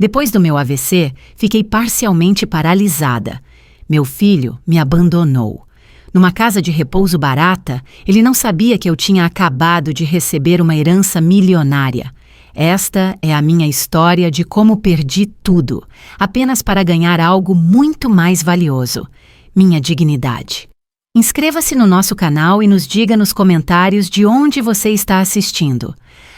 Depois do meu AVC, fiquei parcialmente paralisada. Meu filho me abandonou. Numa casa de repouso barata, ele não sabia que eu tinha acabado de receber uma herança milionária. Esta é a minha história de como perdi tudo, apenas para ganhar algo muito mais valioso: minha dignidade. Inscreva-se no nosso canal e nos diga nos comentários de onde você está assistindo.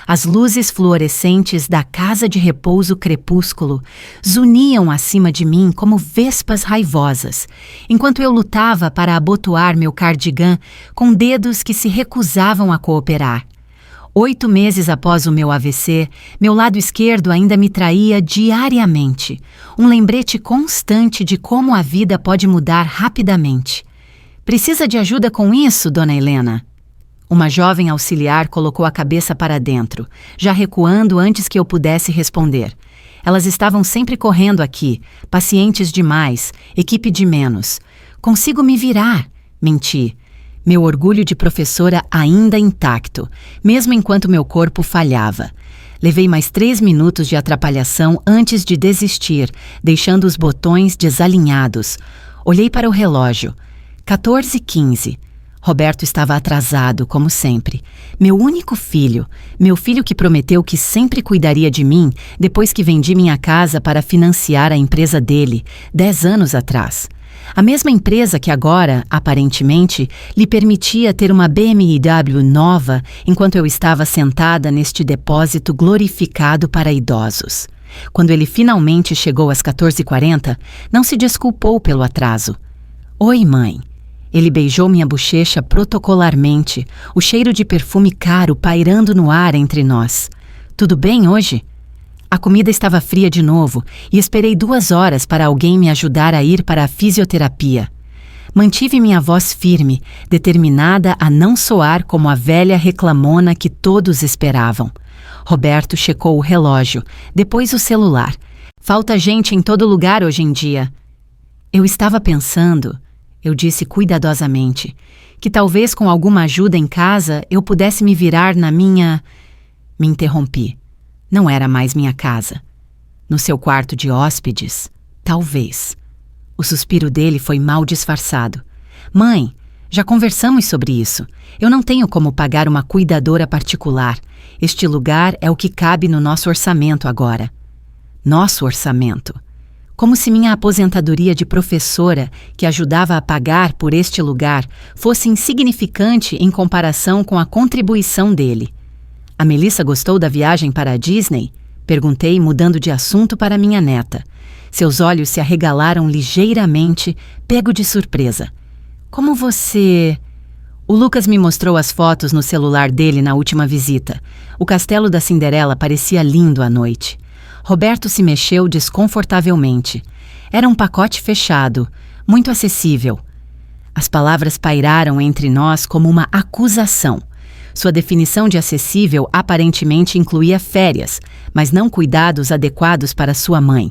As luzes fluorescentes da casa de repouso crepúsculo zuniam acima de mim como vespas raivosas, enquanto eu lutava para abotoar meu cardigã com dedos que se recusavam a cooperar. 8 meses após o meu AVC, meu lado esquerdo ainda me traía diariamente, um lembrete constante de como a vida pode mudar rapidamente. Precisa de ajuda com isso, Dona Helena? Uma jovem auxiliar colocou a cabeça para dentro, já recuando antes que eu pudesse responder. Elas estavam sempre correndo aqui, pacientes demais, equipe de menos. Consigo me virar, menti. Meu orgulho de professora ainda intacto, mesmo enquanto meu corpo falhava. Levei mais 3 minutos de atrapalhação antes de desistir, deixando os botões desalinhados. Olhei para o relógio. 14h15. Roberto estava atrasado, como sempre. Meu único filho, meu filho que prometeu que sempre cuidaria de mim depois que vendi minha casa para financiar a empresa dele, 10 anos atrás. A mesma empresa que agora, aparentemente, lhe permitia ter uma BMW nova enquanto eu estava sentada neste depósito glorificado para idosos. Quando ele finalmente chegou às 14h40, não se desculpou pelo atraso. Oi, mãe. Ele beijou minha bochecha protocolarmente, o cheiro de perfume caro pairando no ar entre nós. Tudo bem hoje? A comida estava fria de novo e esperei 2 horas para alguém me ajudar a ir para a fisioterapia. Mantive minha voz firme, determinada a não soar como a velha reclamona que todos esperavam. Roberto checou o relógio, depois o celular. Falta gente em todo lugar hoje em dia. Eu estava pensando, eu disse cuidadosamente, que talvez com alguma ajuda em casa eu pudesse me virar na minha... Me interrompi. Não era mais minha casa. No seu quarto de hóspedes, talvez. O suspiro dele foi mal disfarçado. Mãe, já conversamos sobre isso. Eu não tenho como pagar uma cuidadora particular. Este lugar é o que cabe no nosso orçamento agora. Nosso orçamento. Como se minha aposentadoria de professora, que ajudava a pagar por este lugar, fosse insignificante em comparação com a contribuição dele. A Melissa gostou da viagem para a Disney? Perguntei, mudando de assunto para minha neta. Seus olhos se arregalaram ligeiramente, pego de surpresa. Como você... O Lucas me mostrou as fotos no celular dele na última visita. O castelo da Cinderela parecia lindo à noite. Roberto se mexeu desconfortavelmente. Era um pacote fechado, muito acessível. As palavras pairaram entre nós como uma acusação. Sua definição de acessível aparentemente incluía férias, mas não cuidados adequados para sua mãe.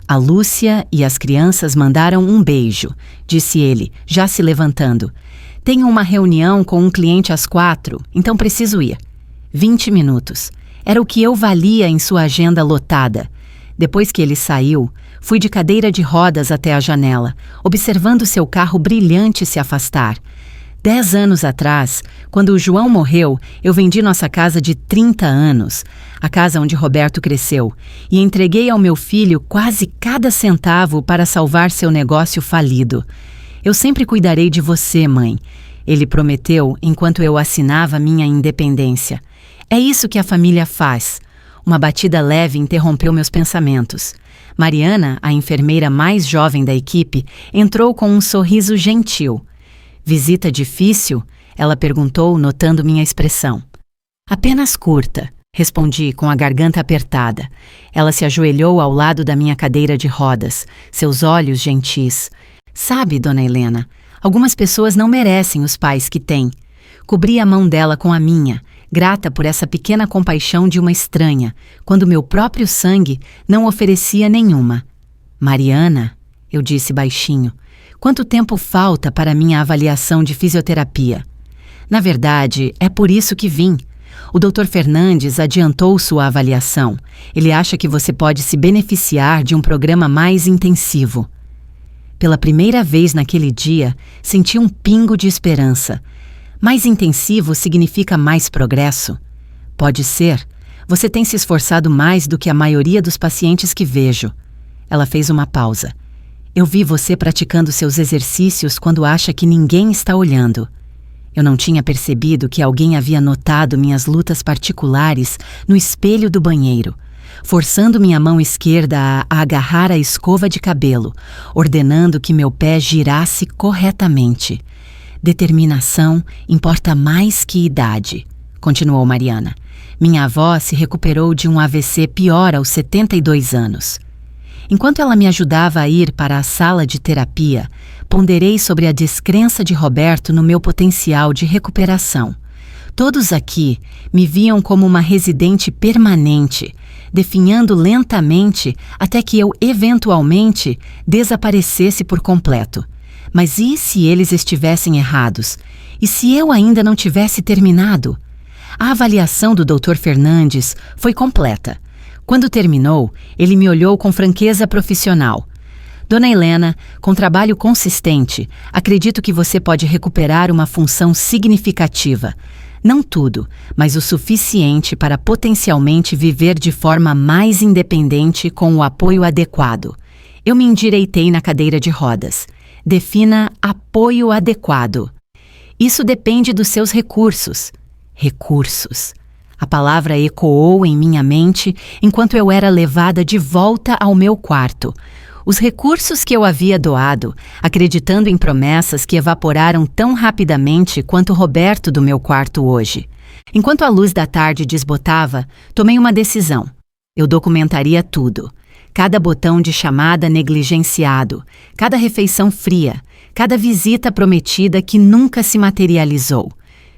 A Lúcia e as crianças mandaram um beijo, disse ele, já se levantando. Tenho uma reunião com um cliente às 4, então preciso ir. 20 minutos. Era o que eu valia em sua agenda lotada. Depois que ele saiu, fui de cadeira de rodas até a janela, observando seu carro brilhante se afastar. 10 anos atrás, quando o João morreu, eu vendi nossa casa de 30 anos, a casa onde Roberto cresceu, e entreguei ao meu filho quase cada centavo para salvar seu negócio falido. Eu sempre cuidarei de você, mãe, ele prometeu enquanto eu assinava minha independência. É isso que a família faz. Uma batida leve interrompeu meus pensamentos. Mariana, a enfermeira mais jovem da equipe, entrou com um sorriso gentil. Visita difícil? Ela perguntou, notando minha expressão. Apenas curta, respondi com a garganta apertada. Ela se ajoelhou ao lado da minha cadeira de rodas, seus olhos gentis. Sabe, Dona Helena, algumas pessoas não merecem os pais que têm. Cobri a mão dela com a minha, grata por essa pequena compaixão de uma estranha, quando meu próprio sangue não oferecia nenhuma. Mariana, eu disse baixinho, quanto tempo falta para minha avaliação de fisioterapia? Na verdade, é por isso que vim. O Dr. Fernandes adiantou sua avaliação. Ele acha que você pode se beneficiar de um programa mais intensivo. Pela primeira vez naquele dia, senti um pingo de esperança. Mais intensivo significa mais progresso? Pode ser. Você tem se esforçado mais do que a maioria dos pacientes que vejo. Ela fez uma pausa. Eu vi você praticando seus exercícios quando acha que ninguém está olhando. Eu não tinha percebido que alguém havia notado minhas lutas particulares no espelho do banheiro, forçando minha mão esquerda a agarrar a escova de cabelo, ordenando que meu pé girasse corretamente. Determinação importa mais que idade, continuou Mariana. Minha avó se recuperou de um AVC pior aos 72 anos. Enquanto ela me ajudava a ir para a sala de terapia, ponderei sobre a descrença de Roberto no meu potencial de recuperação. Todos aqui me viam como uma residente permanente, definhando lentamente até que eu, eventualmente, desaparecesse por completo. Mas e se eles estivessem errados? E se eu ainda não tivesse terminado? A avaliação do Dr. Fernandes foi completa. Quando terminou, ele me olhou com franqueza profissional. Dona Helena, com trabalho consistente, acredito que você pode recuperar uma função significativa. Não tudo, mas o suficiente para potencialmente viver de forma mais independente com o apoio adequado. Eu me endireitei na cadeira de rodas. Defina apoio adequado. Isso depende dos seus recursos. Recursos. A palavra ecoou em minha mente enquanto eu era levada de volta ao meu quarto. Os recursos que eu havia doado, acreditando em promessas que evaporaram tão rapidamente quanto Roberto do meu quarto hoje. Enquanto a luz da tarde desbotava, tomei uma decisão. Eu documentaria tudo. Cada botão de chamada negligenciado, cada refeição fria, cada visita prometida que nunca se materializou.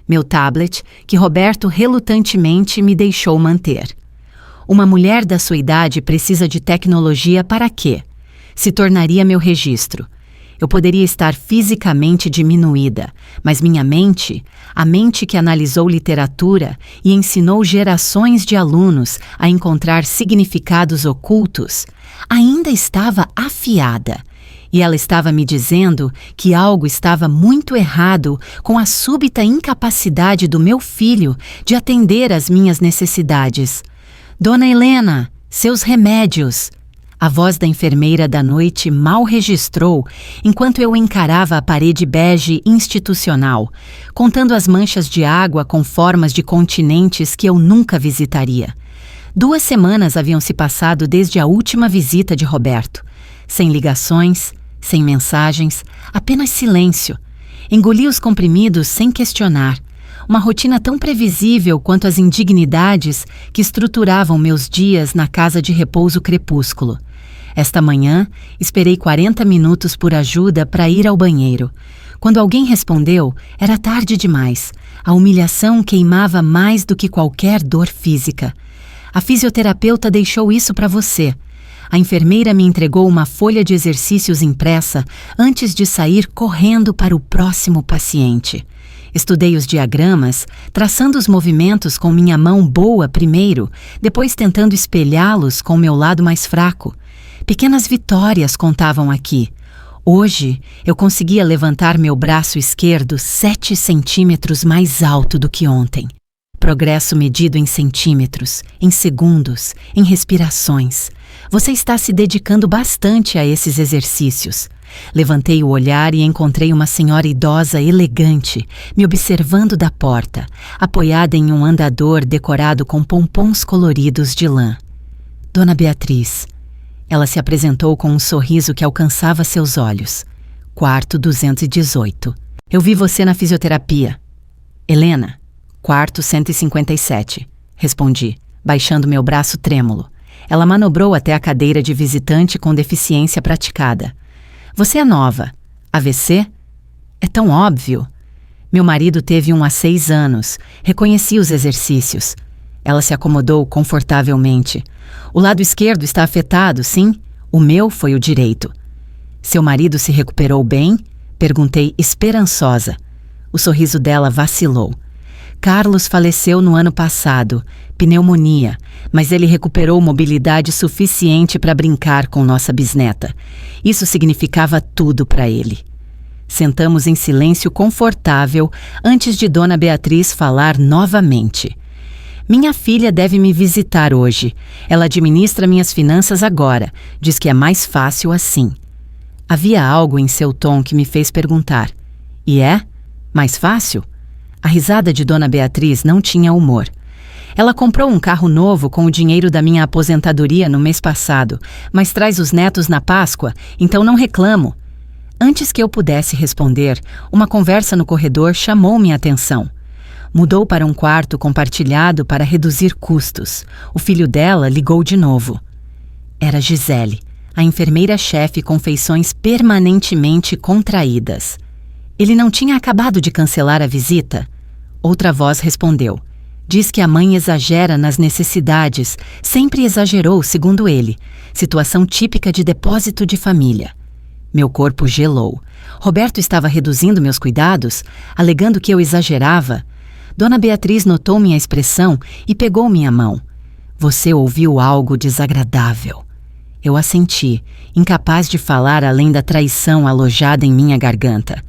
Meu tablet, que Roberto relutantemente me deixou manter. Uma mulher da sua idade precisa de tecnologia para quê? Se tornaria meu registro. Eu poderia estar fisicamente diminuída, mas minha mente, a mente que analisou literatura e ensinou gerações de alunos a encontrar significados ocultos, ainda estava afiada. E ela estava me dizendo que algo estava muito errado com a súbita incapacidade do meu filho de atender às minhas necessidades. Dona Helena, seus remédios. A voz da enfermeira da noite mal registrou enquanto eu encarava a parede bege institucional, contando as manchas de água com formas de continentes que eu nunca visitaria. 2 semanas haviam se passado desde a última visita de Roberto. Sem ligações, sem mensagens, apenas silêncio. Engoli os comprimidos sem questionar. Uma rotina tão previsível quanto as indignidades que estruturavam meus dias na casa de repouso Crepúsculo. Esta manhã, esperei 40 minutos por ajuda para ir ao banheiro. Quando alguém respondeu, era tarde demais. A humilhação queimava mais do que qualquer dor física. A fisioterapeuta deixou isso para você. A enfermeira me entregou uma folha de exercícios impressa antes de sair correndo para o próximo paciente. Estudei os diagramas, traçando os movimentos com minha mão boa primeiro, depois tentando espelhá-los com meu lado mais fraco. Pequenas vitórias contavam aqui. Hoje, eu conseguia levantar meu braço esquerdo 7 centímetros mais alto do que ontem. Progresso medido em centímetros, em segundos, em respirações. Você está se dedicando bastante a esses exercícios. Levantei o olhar e encontrei uma senhora idosa elegante, me observando da porta, apoiada em um andador decorado com pompons coloridos de lã. Dona Beatriz. Ela se apresentou com um sorriso que alcançava seus olhos. Quarto 218. Eu vi você na fisioterapia. Helena. Quarto 157. Respondi, baixando meu braço trêmulo. Ela manobrou até a cadeira de visitante com deficiência praticada. Você é nova. AVC? É tão óbvio. Meu marido teve um há 6 anos. Reconheci os exercícios. Ela se acomodou confortavelmente. O lado esquerdo está afetado, sim? O meu foi o direito. Seu marido se recuperou bem? Perguntei esperançosa. O sorriso dela vacilou. Carlos faleceu no ano passado, pneumonia, mas ele recuperou mobilidade suficiente para brincar com nossa bisneta. Isso significava tudo para ele. Sentamos em silêncio confortável antes de Dona Beatriz falar novamente. Minha filha deve me visitar hoje. Ela administra minhas finanças agora. Diz que é mais fácil assim. Havia algo em seu tom que me fez perguntar. E é? Mais fácil? A risada de Dona Beatriz não tinha humor. Ela comprou um carro novo com o dinheiro da minha aposentadoria no mês passado, mas traz os netos na Páscoa, então não reclamo. Antes que eu pudesse responder, uma conversa no corredor chamou minha atenção. Mudou para um quarto compartilhado para reduzir custos. O filho dela ligou de novo. Era Gisele, a enfermeira-chefe com feições permanentemente contraídas. Ele não tinha acabado de cancelar a visita? Outra voz respondeu. Diz que a mãe exagera nas necessidades, sempre exagerou, segundo ele. Situação típica de depósito de família. Meu corpo gelou. Roberto estava reduzindo meus cuidados, alegando que eu exagerava. Dona Beatriz notou minha expressão e pegou minha mão. Você ouviu algo desagradável. Eu assenti, incapaz de falar além da traição alojada em minha garganta.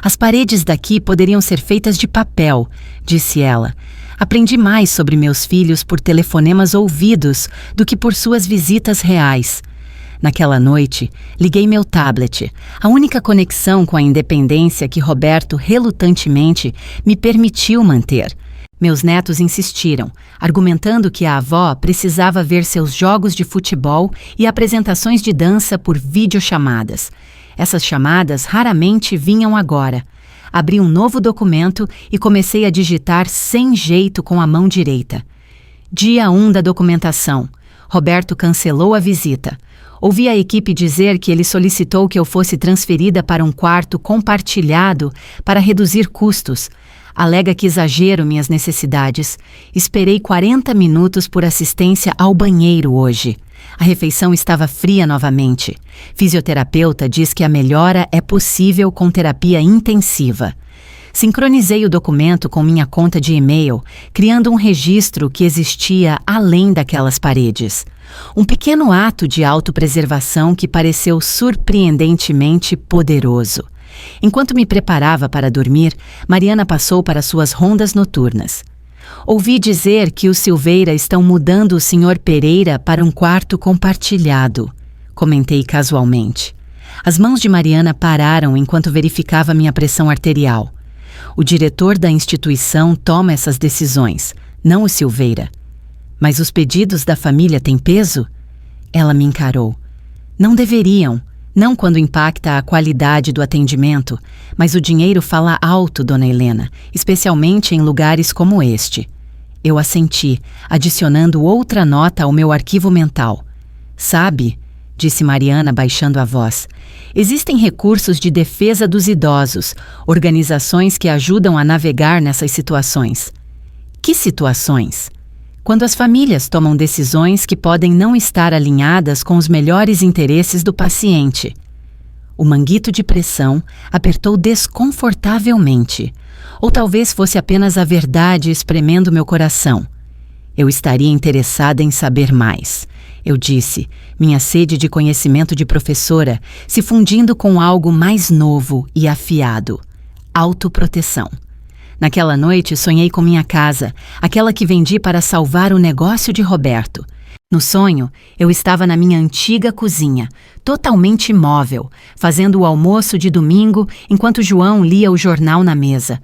As paredes daqui poderiam ser feitas de papel, disse ela. Aprendi mais sobre meus filhos por telefonemas ouvidos do que por suas visitas reais. Naquela noite, liguei meu tablet, a única conexão com a independência que Roberto relutantemente me permitiu manter. Meus netos insistiram, argumentando que a avó precisava ver seus jogos de futebol e apresentações de dança por videochamadas. Essas chamadas raramente vinham agora. Abri um novo documento e comecei a digitar sem jeito com a mão direita. Dia 1 da documentação. Roberto cancelou a visita. Ouvi a equipe dizer que ele solicitou que eu fosse transferida para um quarto compartilhado para reduzir custos. Alega que exagero minhas necessidades. Esperei 40 minutos por assistência ao banheiro hoje. A refeição estava fria novamente. Fisioterapeuta diz que a melhora é possível com terapia intensiva. Sincronizei o documento com minha conta de e-mail, criando um registro que existia além daquelas paredes. Um pequeno ato de autopreservação que pareceu surpreendentemente poderoso. Enquanto me preparava para dormir, Mariana passou para suas rondas noturnas. Ouvi dizer que os Silveira estão mudando o Sr. Pereira para um quarto compartilhado, comentei casualmente. As mãos de Mariana pararam enquanto verificava minha pressão arterial. O diretor da instituição toma essas decisões, não o Silveira. Mas os pedidos da família têm peso? Ela me encarou. Não deveriam, não quando impacta a qualidade do atendimento, mas o dinheiro fala alto, dona Helena, especialmente em lugares como este. Eu assenti, adicionando outra nota ao meu arquivo mental. Sabe, disse Mariana baixando a voz, existem recursos de defesa dos idosos, organizações que ajudam a navegar nessas situações. Que situações? Quando as famílias tomam decisões que podem não estar alinhadas com os melhores interesses do paciente. O manguito de pressão apertou desconfortavelmente, ou talvez fosse apenas a verdade espremendo meu coração. Eu estaria interessada em saber mais, eu disse, minha sede de conhecimento de professora se fundindo com algo mais novo e afiado: autoproteção. Naquela noite sonhei com minha casa, aquela que vendi para salvar o negócio de Roberto. No sonho, eu estava na minha antiga cozinha, totalmente imóvel, fazendo o almoço de domingo enquanto João lia o jornal na mesa.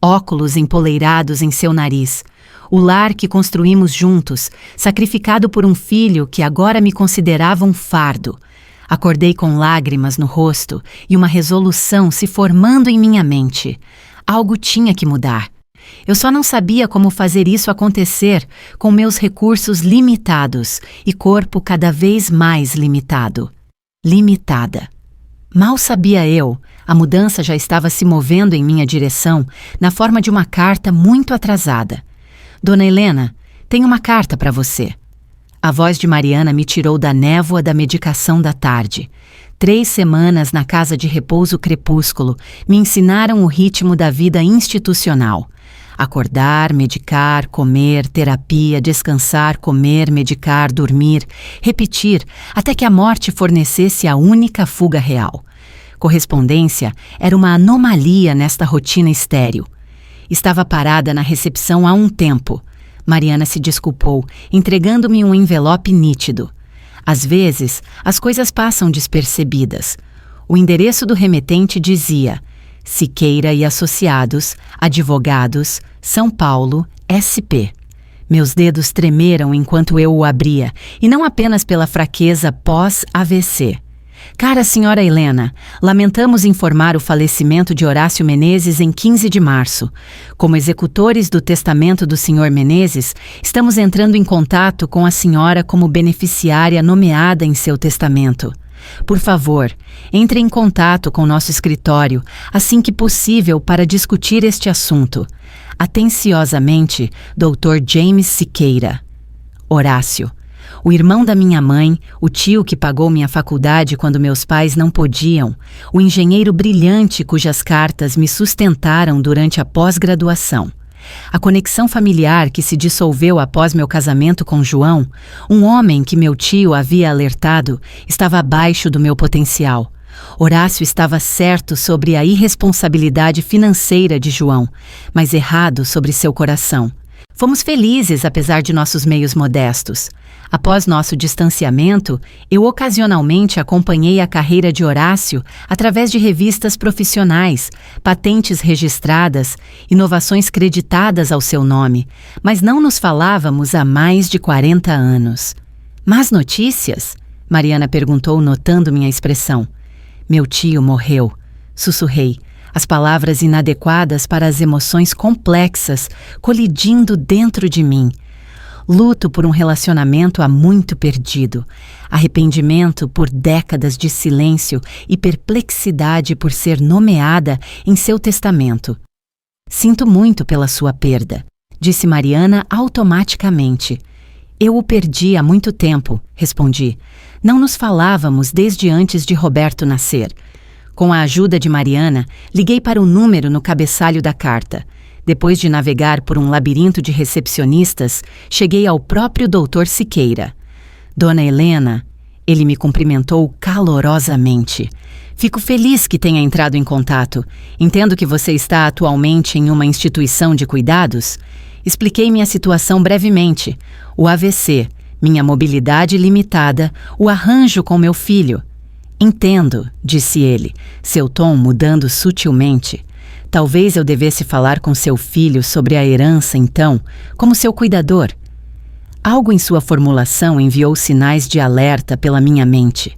Óculos empoleirados em seu nariz. O lar que construímos juntos, sacrificado por um filho que agora me considerava um fardo. Acordei com lágrimas no rosto e uma resolução se formando em minha mente. Algo tinha que mudar. Eu só não sabia como fazer isso acontecer com meus recursos limitados e corpo cada vez mais limitado. Limitada. Mal sabia eu, a mudança já estava se movendo em minha direção na forma de uma carta muito atrasada. Dona Helena, tenho uma carta para você. A voz de Mariana me tirou da névoa da medicação da tarde. 3 semanas na casa de repouso crepúsculo me ensinaram o ritmo da vida institucional. Acordar, medicar, comer, terapia, descansar, comer, medicar, dormir, repetir, até que a morte fornecesse a única fuga real. Correspondência era uma anomalia nesta rotina estéril. Estava parada na recepção há um tempo. Mariana se desculpou, entregando-me um envelope nítido. Às vezes, as coisas passam despercebidas. O endereço do remetente dizia: Siqueira e Associados, Advogados, São Paulo, SP. Meus dedos tremeram enquanto eu o abria, e não apenas pela fraqueza pós-AVC. Cara senhora Helena, lamentamos informar o falecimento de Horácio Menezes em 15 de março. Como executores do testamento do Sr. Menezes, estamos entrando em contato com a senhora como beneficiária nomeada em seu testamento. Por favor, entre em contato com nosso escritório assim que possível para discutir este assunto. Atenciosamente, Dr. James Siqueira. Horácio. O irmão da minha mãe, o tio que pagou minha faculdade quando meus pais não podiam, o engenheiro brilhante cujas cartas me sustentaram durante a pós-graduação. A conexão familiar que se dissolveu após meu casamento com João, um homem que meu tio havia alertado, estava abaixo do meu potencial. Horácio estava certo sobre a irresponsabilidade financeira de João, mas errado sobre seu coração. Fomos felizes apesar de nossos meios modestos. Após nosso distanciamento, eu ocasionalmente acompanhei a carreira de Horácio através de revistas profissionais, patentes registradas, inovações creditadas ao seu nome, mas não nos falávamos há mais de 40 anos. Más notícias? Mariana perguntou, notando minha expressão. Meu tio morreu, sussurrei, as palavras inadequadas para as emoções complexas colidindo dentro de mim. Luto por um relacionamento há muito perdido, arrependimento por décadas de silêncio e perplexidade por ser nomeada em seu testamento. Sinto muito pela sua perda, disse Mariana automaticamente. Eu o perdi há muito tempo, respondi. Não nos falávamos desde antes de Roberto nascer. Com a ajuda de Mariana, liguei para o número no cabeçalho da carta. Depois de navegar por um labirinto de recepcionistas, cheguei ao próprio Dr. Siqueira. Dona Helena, ele me cumprimentou calorosamente. Fico feliz que tenha entrado em contato. Entendo que você está atualmente em uma instituição de cuidados. Expliquei minha situação brevemente. O AVC, minha mobilidade limitada, o arranjo com meu filho. Entendo, disse ele, seu tom mudando sutilmente. Talvez eu devesse falar com seu filho sobre a herança, então, como seu cuidador. Algo em sua formulação enviou sinais de alerta pela minha mente.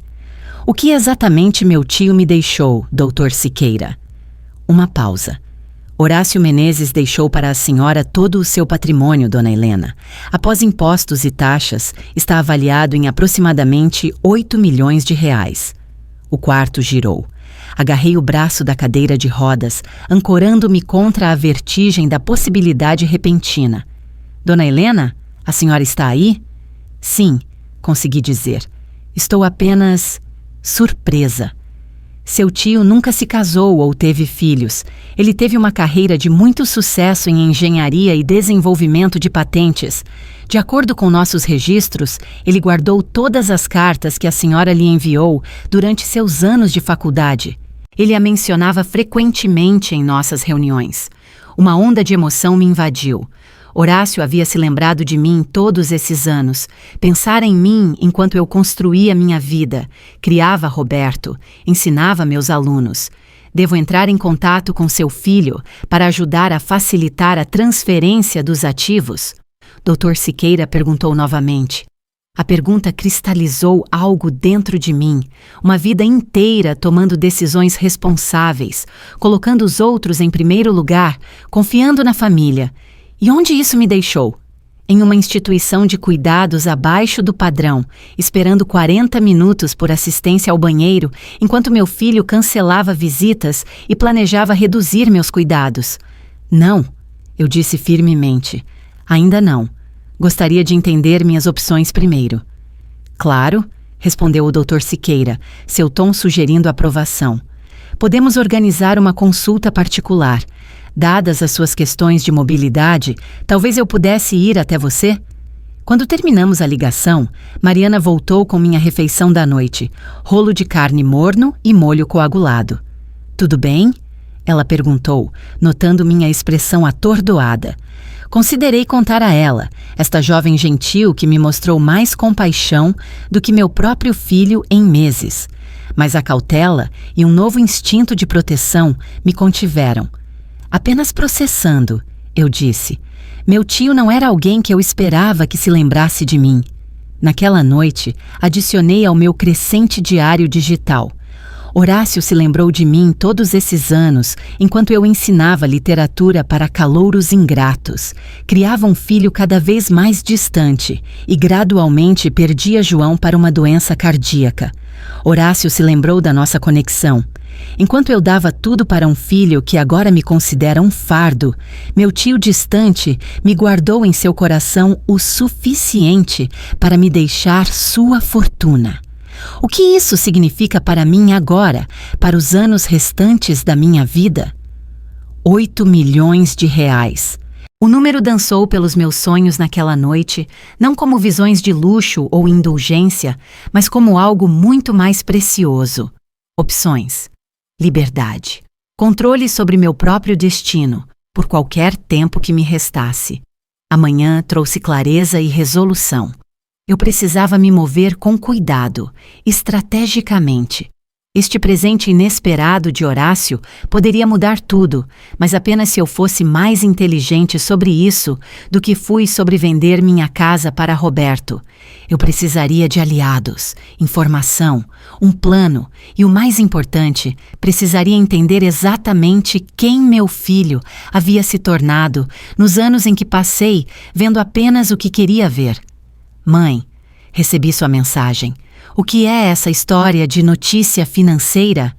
O que exatamente meu tio me deixou, Dr. Siqueira? Uma pausa. Horácio Menezes deixou para a senhora todo o seu patrimônio, dona Helena. Após impostos e taxas, está avaliado em aproximadamente 8 milhões de reais. O quarto girou. Agarrei o braço da cadeira de rodas, ancorando-me contra a vertigem da possibilidade repentina. Dona Helena, a senhora está aí? Sim, consegui dizer. Estou apenas surpresa. Seu tio nunca se casou ou teve filhos. Ele teve uma carreira de muito sucesso em engenharia e desenvolvimento de patentes. De acordo com nossos registros, ele guardou todas as cartas que a senhora lhe enviou durante seus anos de faculdade. Ele a mencionava frequentemente em nossas reuniões. Uma onda de emoção me invadiu. Horácio havia se lembrado de mim todos esses anos. Pensara em mim enquanto eu construía minha vida, criava Roberto, ensinava meus alunos. Devo entrar em contato com seu filho para ajudar a facilitar a transferência dos ativos? Dr. Siqueira perguntou novamente. A pergunta cristalizou algo dentro de mim, uma vida inteira tomando decisões responsáveis, colocando os outros em primeiro lugar, confiando na família. E onde isso me deixou? Em uma instituição de cuidados abaixo do padrão, esperando 40 minutos por assistência ao banheiro, enquanto meu filho cancelava visitas e planejava reduzir meus cuidados. Não, eu disse firmemente. Ainda não. Gostaria de entender minhas opções primeiro. Claro, respondeu o Dr. Siqueira, seu tom sugerindo aprovação. Podemos organizar uma consulta particular. Dadas as suas questões de mobilidade, talvez eu pudesse ir até você? Quando terminamos a ligação, Mariana voltou com minha refeição da noite, rolo de carne morno e molho coagulado. Tudo bem? Ela perguntou, notando minha expressão atordoada. Considerei contar a ela, esta jovem gentil que me mostrou mais compaixão do que meu próprio filho em meses. Mas a cautela e um novo instinto de proteção me contiveram. Apenas processando, eu disse. Meu tio não era alguém que eu esperava que se lembrasse de mim. Naquela noite, adicionei ao meu crescente diário digital. Horácio se lembrou de mim todos esses anos, enquanto eu ensinava literatura para calouros ingratos. Criava um filho cada vez mais distante e gradualmente perdia João para uma doença cardíaca. Horácio se lembrou da nossa conexão. Enquanto eu dava tudo para um filho que agora me considera um fardo, meu tio distante me guardou em seu coração o suficiente para me deixar sua fortuna. O que isso significa para mim agora, para os anos restantes da minha vida? 8 milhões de reais. O número dançou pelos meus sonhos naquela noite, não como visões de luxo ou indulgência, mas como algo muito mais precioso. Opções. Liberdade. Controle sobre meu próprio destino, por qualquer tempo que me restasse. Amanhã trouxe clareza e resolução. Eu precisava me mover com cuidado, estrategicamente. Este presente inesperado de Horácio poderia mudar tudo, mas apenas se eu fosse mais inteligente sobre isso do que fui sobre vender minha casa para Roberto. Eu precisaria de aliados, informação, um plano e, o mais importante, precisaria entender exatamente quem meu filho havia se tornado nos anos em que passei vendo apenas o que queria ver. Mãe, recebi sua mensagem. O que é essa história de notícia financeira?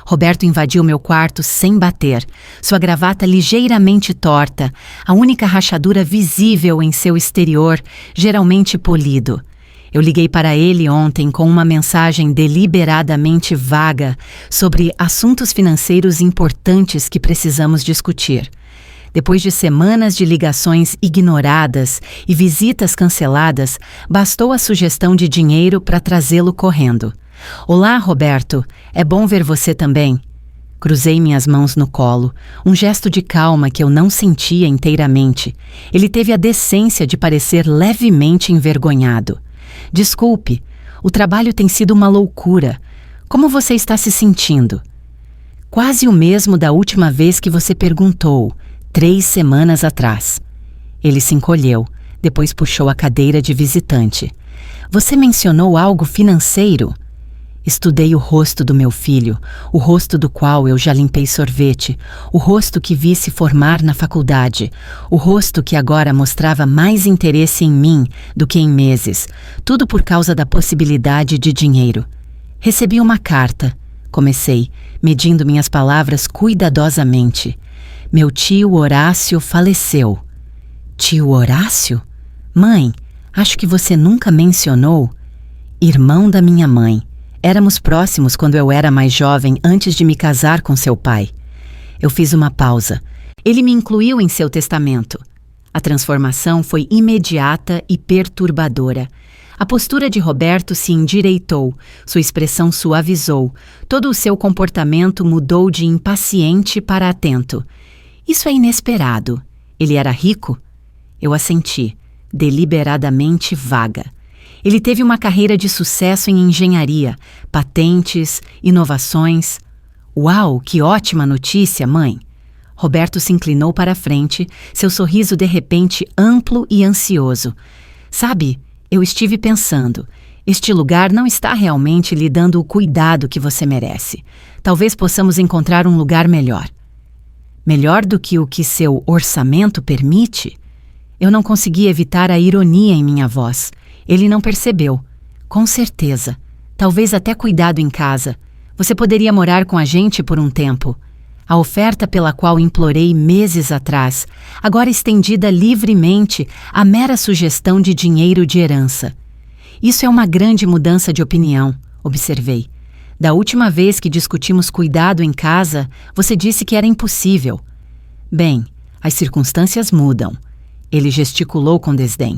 Roberto invadiu meu quarto sem bater, sua gravata ligeiramente torta, a única rachadura visível em seu exterior, geralmente polido. Eu liguei para ele ontem com uma mensagem deliberadamente vaga sobre assuntos financeiros importantes que precisamos discutir. Depois de semanas de ligações ignoradas e visitas canceladas, bastou a sugestão de dinheiro para trazê-lo correndo. Olá, Roberto. É bom ver você também. Cruzei minhas mãos no colo, um gesto de calma que eu não sentia inteiramente. Ele teve a decência de parecer levemente envergonhado. Desculpe, o trabalho tem sido uma loucura. Como você está se sentindo? Quase o mesmo da última vez que você perguntou. 3 semanas atrás. Ele se encolheu, depois puxou a cadeira de visitante. Você mencionou algo financeiro? Estudei o rosto do meu filho, o rosto do qual eu já limpei sorvete, o rosto que vi se formar na faculdade, o rosto que agora mostrava mais interesse em mim do que em meses, tudo por causa da possibilidade de dinheiro. Recebi uma carta. Comecei, medindo minhas palavras cuidadosamente. Meu tio Horácio faleceu. Tio Horácio? Mãe, acho que você nunca mencionou. Irmão da minha mãe. Éramos próximos quando eu era mais jovem, antes de me casar com seu pai. Eu fiz uma pausa. Ele me incluiu em seu testamento. A transformação foi imediata e perturbadora. A postura de Roberto se endireitou, sua expressão suavizou, todo o seu comportamento mudou de impaciente para atento. Isso é inesperado. Ele era rico? Eu assenti, deliberadamente vaga. Ele teve uma carreira de sucesso em engenharia, patentes, inovações. Uau, que ótima notícia, mãe! Roberto se inclinou para a frente, seu sorriso de repente amplo e ansioso. Sabe, eu estive pensando, este lugar não está realmente lhe dando o cuidado que você merece. Talvez possamos encontrar um lugar melhor. Melhor do que o que seu orçamento permite? Eu não consegui evitar a ironia em minha voz. Ele não percebeu. Com certeza. Talvez até cuidado em casa. Você poderia morar com a gente por um tempo. A oferta pela qual implorei meses atrás, agora estendida livremente à mera sugestão de dinheiro de herança. Isso é uma grande mudança de opinião, observei. Da última vez que discutimos cuidado em casa, você disse que era impossível. Bem, as circunstâncias mudam. Ele gesticulou com desdém.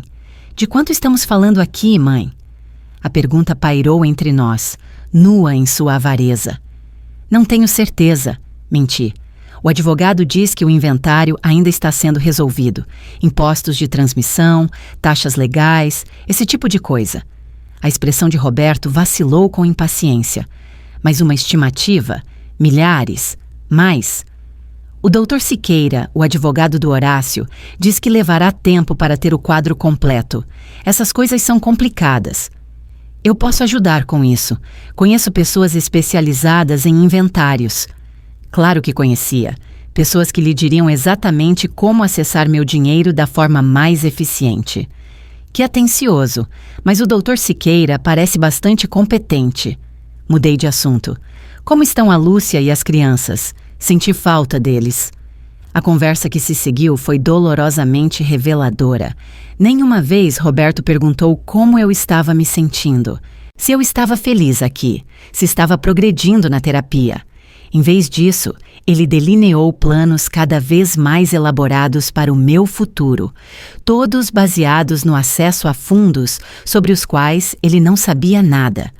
De quanto estamos falando aqui, mãe? A pergunta pairou entre nós, nua em sua avareza. Não tenho certeza, menti. O advogado diz que o inventário ainda está sendo resolvido. Impostos de transmissão, taxas legais, esse tipo de coisa. A expressão de Roberto vacilou com impaciência. Mas uma estimativa? Milhares? Mais? O Dr. Siqueira, o advogado do Horácio, diz que levará tempo para ter o quadro completo. Essas coisas são complicadas. Eu posso ajudar com isso. Conheço pessoas especializadas em inventários. Claro que conhecia. Pessoas que lhe diriam exatamente como acessar meu dinheiro da forma mais eficiente. Que atencioso, mas o Dr. Siqueira parece bastante competente. Mudei de assunto. Como estão a Lúcia e as crianças? Senti falta deles. A conversa que se seguiu foi dolorosamente reveladora. Nenhuma vez Roberto perguntou como eu estava me sentindo. Se eu estava feliz aqui, se estava progredindo na terapia. Em vez disso, ele delineou planos cada vez mais elaborados para o meu futuro, todos baseados no acesso a fundos sobre os quais ele não sabia nada.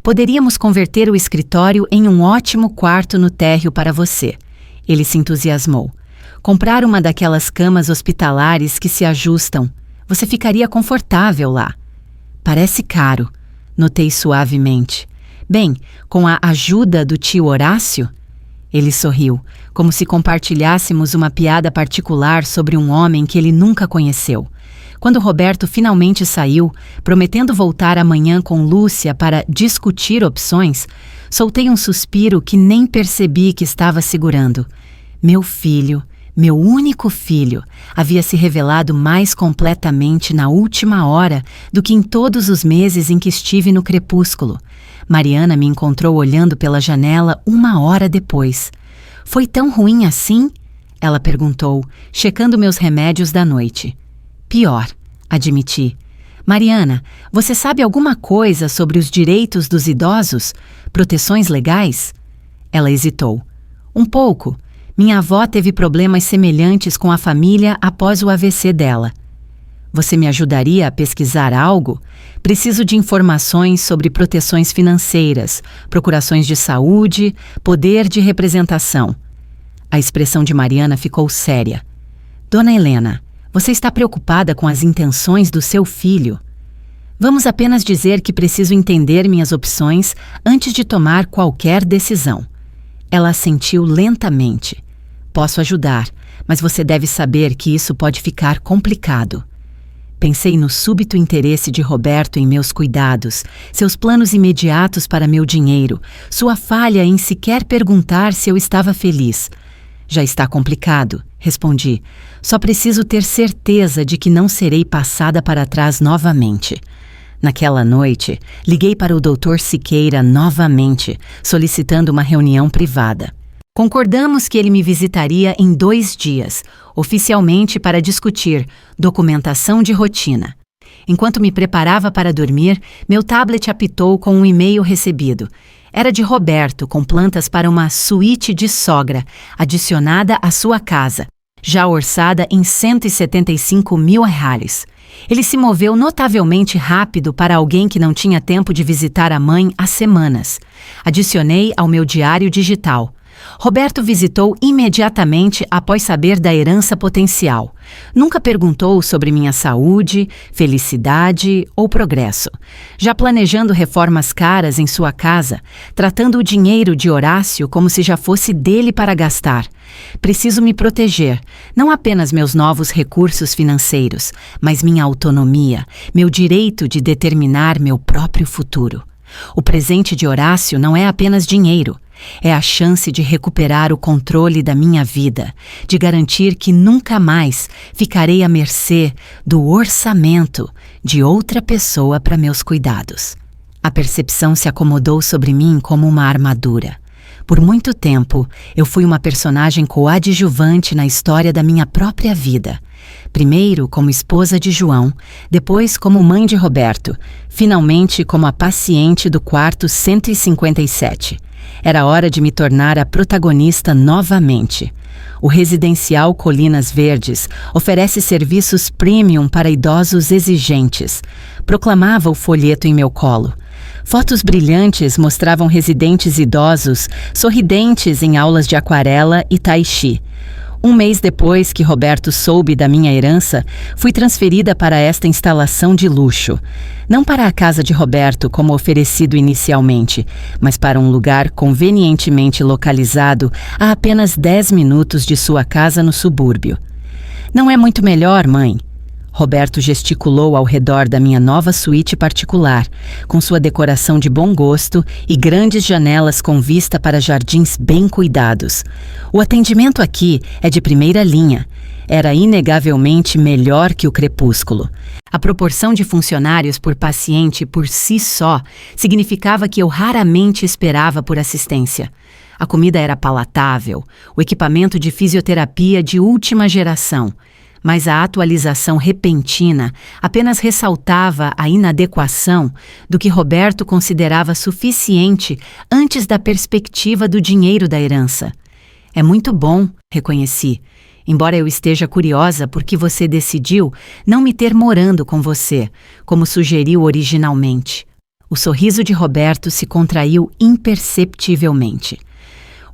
Poderíamos converter o escritório em um ótimo quarto no térreo para você. Ele se entusiasmou. Comprar uma daquelas camas hospitalares que se ajustam. Você ficaria confortável lá. Parece caro, notei suavemente. Bem, com a ajuda do tio Horácio? Ele sorriu, como se compartilhássemos uma piada particular sobre um homem que ele nunca conheceu. Quando Roberto finalmente saiu, prometendo voltar amanhã com Lúcia para discutir opções, soltei um suspiro que nem percebi que estava segurando. Meu filho, meu único filho, havia se revelado mais completamente na última hora do que em todos os meses em que estive no crepúsculo. Mariana me encontrou olhando pela janela 1 hora depois. Foi tão ruim assim? Ela perguntou, checando meus remédios da noite. Pior, admiti. Mariana, você sabe alguma coisa sobre os direitos dos idosos? Proteções legais? Ela hesitou. Um pouco. Minha avó teve problemas semelhantes com a família após o AVC dela. Você me ajudaria a pesquisar algo? Preciso de informações sobre proteções financeiras, procurações de saúde, poder de representação. A expressão de Mariana ficou séria. Dona Helena, você está preocupada com as intenções do seu filho? Vamos apenas dizer que preciso entender minhas opções antes de tomar qualquer decisão. Ela assentiu lentamente. Posso ajudar, mas você deve saber que isso pode ficar complicado. Pensei no súbito interesse de Roberto em meus cuidados, seus planos imediatos para meu dinheiro, sua falha em sequer perguntar se eu estava feliz. Já está complicado, respondi. Só preciso ter certeza de que não serei passada para trás novamente. Naquela noite, liguei para o Dr. Siqueira novamente, solicitando uma reunião privada. Concordamos que ele me visitaria em 2 dias, oficialmente para discutir documentação de rotina. Enquanto me preparava para dormir, meu tablet apitou com um e-mail recebido. Era de Roberto, com plantas para uma suíte de sogra, adicionada à sua casa, já orçada em R$175.000. Ele se moveu notavelmente rápido para alguém que não tinha tempo de visitar a mãe há semanas. Adicionei ao meu diário digital. Roberto visitou imediatamente após saber da herança potencial. Nunca perguntou sobre minha saúde, felicidade ou progresso. Já planejando reformas caras em sua casa, tratando o dinheiro de Horácio como se já fosse dele para gastar. Preciso me proteger, não apenas meus novos recursos financeiros, mas minha autonomia, meu direito de determinar meu próprio futuro. O presente de Horácio não é apenas dinheiro. É a chance de recuperar o controle da minha vida, de garantir que nunca mais ficarei à mercê do orçamento de outra pessoa para meus cuidados. A percepção se acomodou sobre mim como uma armadura. Por muito tempo, eu fui uma personagem coadjuvante na história da minha própria vida. Primeiro como esposa de João, depois como mãe de Roberto, finalmente como a paciente do quarto 157. Era hora de me tornar a protagonista novamente. O residencial Colinas Verdes oferece serviços premium para idosos exigentes, proclamava o folheto em meu colo. Fotos brilhantes mostravam residentes idosos sorridentes em aulas de aquarela e tai chi. Um mês depois que Roberto soube da minha herança, fui transferida para esta instalação de luxo. Não para a casa de Roberto, como oferecido inicialmente, mas para um lugar convenientemente localizado a apenas 10 minutos de sua casa no subúrbio. Não é muito melhor, mãe? Roberto gesticulou ao redor da minha nova suíte particular, com sua decoração de bom gosto e grandes janelas com vista para jardins bem cuidados. O atendimento aqui é de primeira linha. Era inegavelmente melhor que o crepúsculo. A proporção de funcionários por paciente por si só significava que eu raramente esperava por assistência. A comida era palatável, o equipamento de fisioterapia de última geração, mas a atualização repentina apenas ressaltava a inadequação do que Roberto considerava suficiente antes da perspectiva do dinheiro da herança. É muito bom, reconheci, embora eu esteja curiosa por que você decidiu não me ter morando com você, como sugeriu originalmente. O sorriso de Roberto se contraiu imperceptivelmente.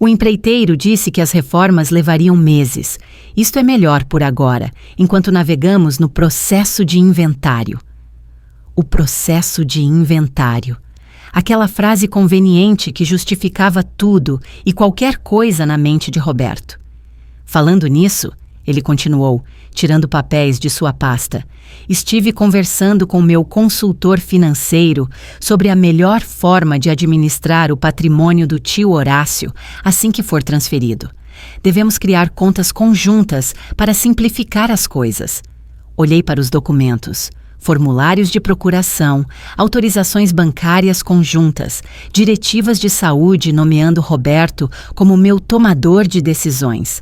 O empreiteiro disse que as reformas levariam meses. Isto é melhor por agora, enquanto navegamos no processo de inventário. O processo de inventário. Aquela frase conveniente que justificava tudo e qualquer coisa na mente de Roberto. Falando nisso, ele continuou, tirando papéis de sua pasta. Estive conversando com meu consultor financeiro sobre a melhor forma de administrar o patrimônio do tio Horácio assim que for transferido. Devemos criar contas conjuntas para simplificar as coisas. Olhei para os documentos. Formulários de procuração, autorizações bancárias conjuntas, diretivas de saúde nomeando Roberto como meu tomador de decisões.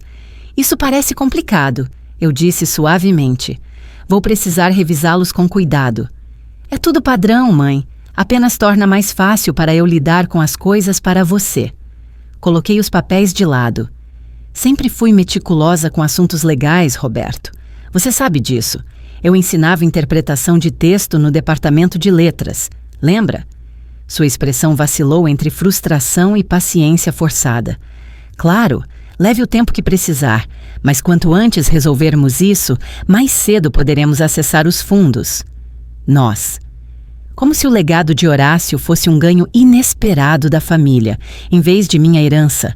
Isso parece complicado, eu disse suavemente. Vou precisar revisá-los com cuidado. É tudo padrão, mãe. Apenas torna mais fácil para eu lidar com as coisas para você. Coloquei os papéis de lado. Sempre fui meticulosa com assuntos legais, Roberto. Você sabe disso. Eu ensinava interpretação de texto no departamento de letras. Lembra? Sua expressão vacilou entre frustração e paciência forçada. Claro, leve o tempo que precisar, mas quanto antes resolvermos isso, mais cedo poderemos acessar os fundos. Nós. Como se o legado de Horácio fosse um ganho inesperado da família, em vez de minha herança.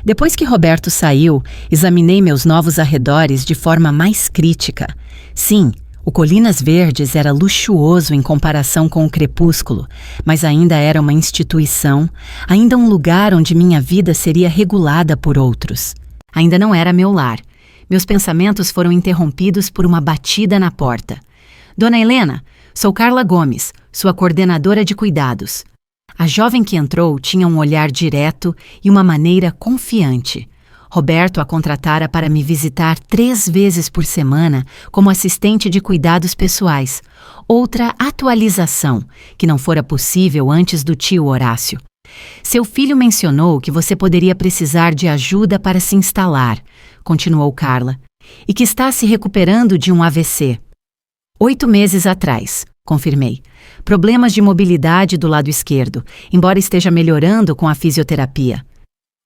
Depois que Roberto saiu, examinei meus novos arredores de forma mais crítica. Sim, o Colinas Verdes era luxuoso em comparação com o crepúsculo, mas ainda era uma instituição, ainda um lugar onde minha vida seria regulada por outros. Ainda não era meu lar. Meus pensamentos foram interrompidos por uma batida na porta. Dona Helena, sou Carla Gomes, sua coordenadora de cuidados. A jovem que entrou tinha um olhar direto e uma maneira confiante. Roberto a contratara para me visitar 3 vezes por semana como assistente de cuidados pessoais. Outra atualização, que não fora possível antes do tio Horácio. Seu filho mencionou que você poderia precisar de ajuda para se instalar, continuou Carla, e que está se recuperando de um AVC. 8 meses atrás, confirmei. Problemas de mobilidade do lado esquerdo, embora esteja melhorando com a fisioterapia.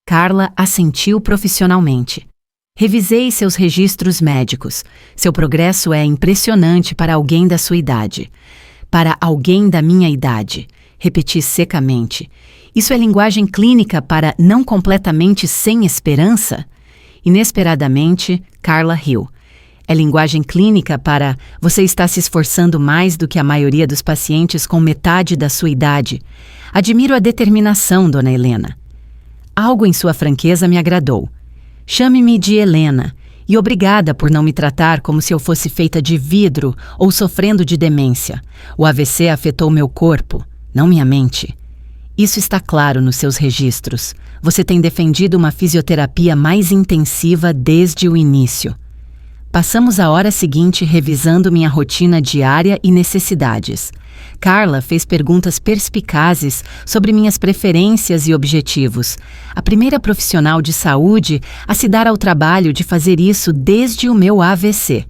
Carla assentiu profissionalmente. Revisei seus registros médicos. Seu progresso é impressionante para alguém da sua idade. Para alguém da minha idade, repeti secamente. Isso é linguagem clínica para não completamente sem esperança? Inesperadamente, Carla riu. É linguagem clínica para você está se esforçando mais do que a maioria dos pacientes com metade da sua idade. Admiro a determinação, dona Helena. Algo em sua franqueza me agradou. Chame-me de Helena, e obrigada por não me tratar como se eu fosse feita de vidro ou sofrendo de demência. O AVC afetou meu corpo, não minha mente. Isso está claro nos seus registros. Você tem defendido uma fisioterapia mais intensiva desde o início. Passamos a hora seguinte revisando minha rotina diária e necessidades. Carla fez perguntas perspicazes sobre minhas preferências e objetivos. A primeira profissional de saúde a se dar ao trabalho de fazer isso desde o meu AVC.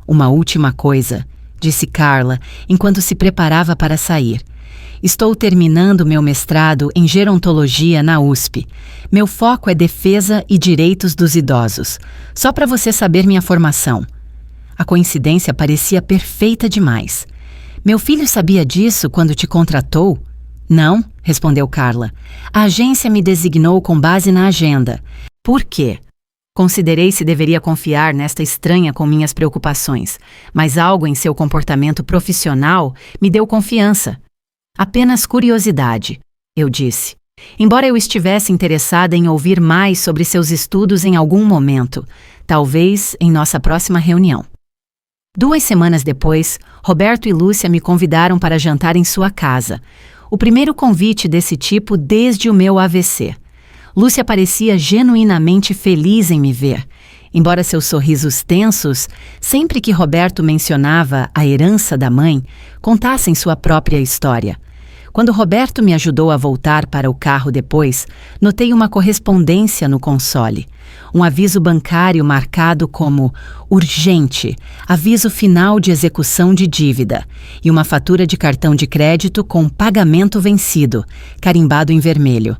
Uma última coisa, disse Carla enquanto se preparava para sair. Estou terminando meu mestrado em gerontologia na USP. Meu foco é defesa e direitos dos idosos. Só para você saber minha formação. A coincidência parecia perfeita demais. Meu filho sabia disso quando te contratou? Não, respondeu Carla. A agência me designou com base na agenda. Por quê? Considerei se deveria confiar nesta estranha com minhas preocupações, mas algo em seu comportamento profissional me deu confiança. Apenas curiosidade, eu disse. Embora eu estivesse interessada em ouvir mais sobre seus estudos em algum momento, talvez em nossa próxima reunião. 2 semanas depois, Roberto e Lúcia me convidaram para jantar em sua casa. O primeiro convite desse tipo desde o meu AVC. Lúcia parecia genuinamente feliz em me ver. Embora seus sorrisos tensos, sempre que Roberto mencionava a herança da mãe, contassem sua própria história. Quando Roberto me ajudou a voltar para o carro depois, notei uma correspondência no console. Um aviso bancário marcado como urgente, aviso final de execução de dívida, e uma fatura de cartão de crédito com pagamento vencido, carimbado em vermelho.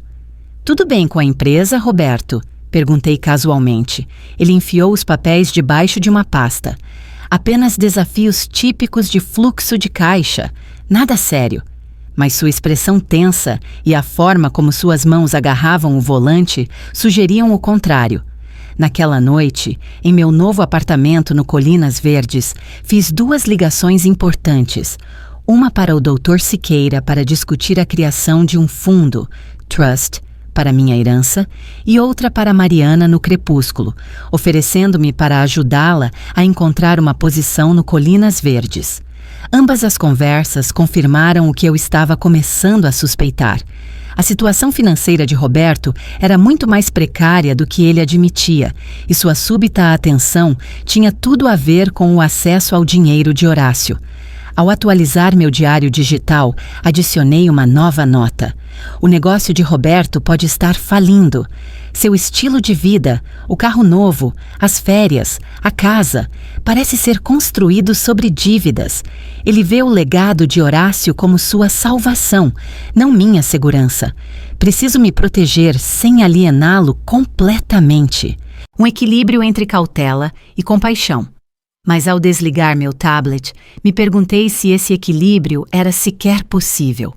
Tudo bem com a empresa, Roberto? Perguntei casualmente. Ele enfiou os papéis debaixo de uma pasta. Apenas desafios típicos de fluxo de caixa. Nada sério. Mas sua expressão tensa e a forma como suas mãos agarravam o volante sugeriam o contrário. Naquela noite, em meu novo apartamento no Colinas Verdes, fiz 2 ligações importantes. Uma para o Dr. Siqueira para discutir a criação de um fundo, Trust, para minha herança, e outra para Mariana no Crepúsculo, oferecendo-me para ajudá-la a encontrar uma posição no Colinas Verdes. Ambas as conversas confirmaram o que eu estava começando a suspeitar. A situação financeira de Roberto era muito mais precária do que ele admitia, e sua súbita atenção tinha tudo a ver com o acesso ao dinheiro de Horácio. Ao atualizar meu diário digital, adicionei uma nova nota. O negócio de Roberto pode estar falindo. Seu estilo de vida, o carro novo, as férias, a casa, parece ser construído sobre dívidas. Ele vê o legado de Horácio como sua salvação, não minha segurança. Preciso me proteger sem aliená-lo completamente. Um equilíbrio entre cautela e compaixão. Mas ao desligar meu tablet, me perguntei se esse equilíbrio era sequer possível.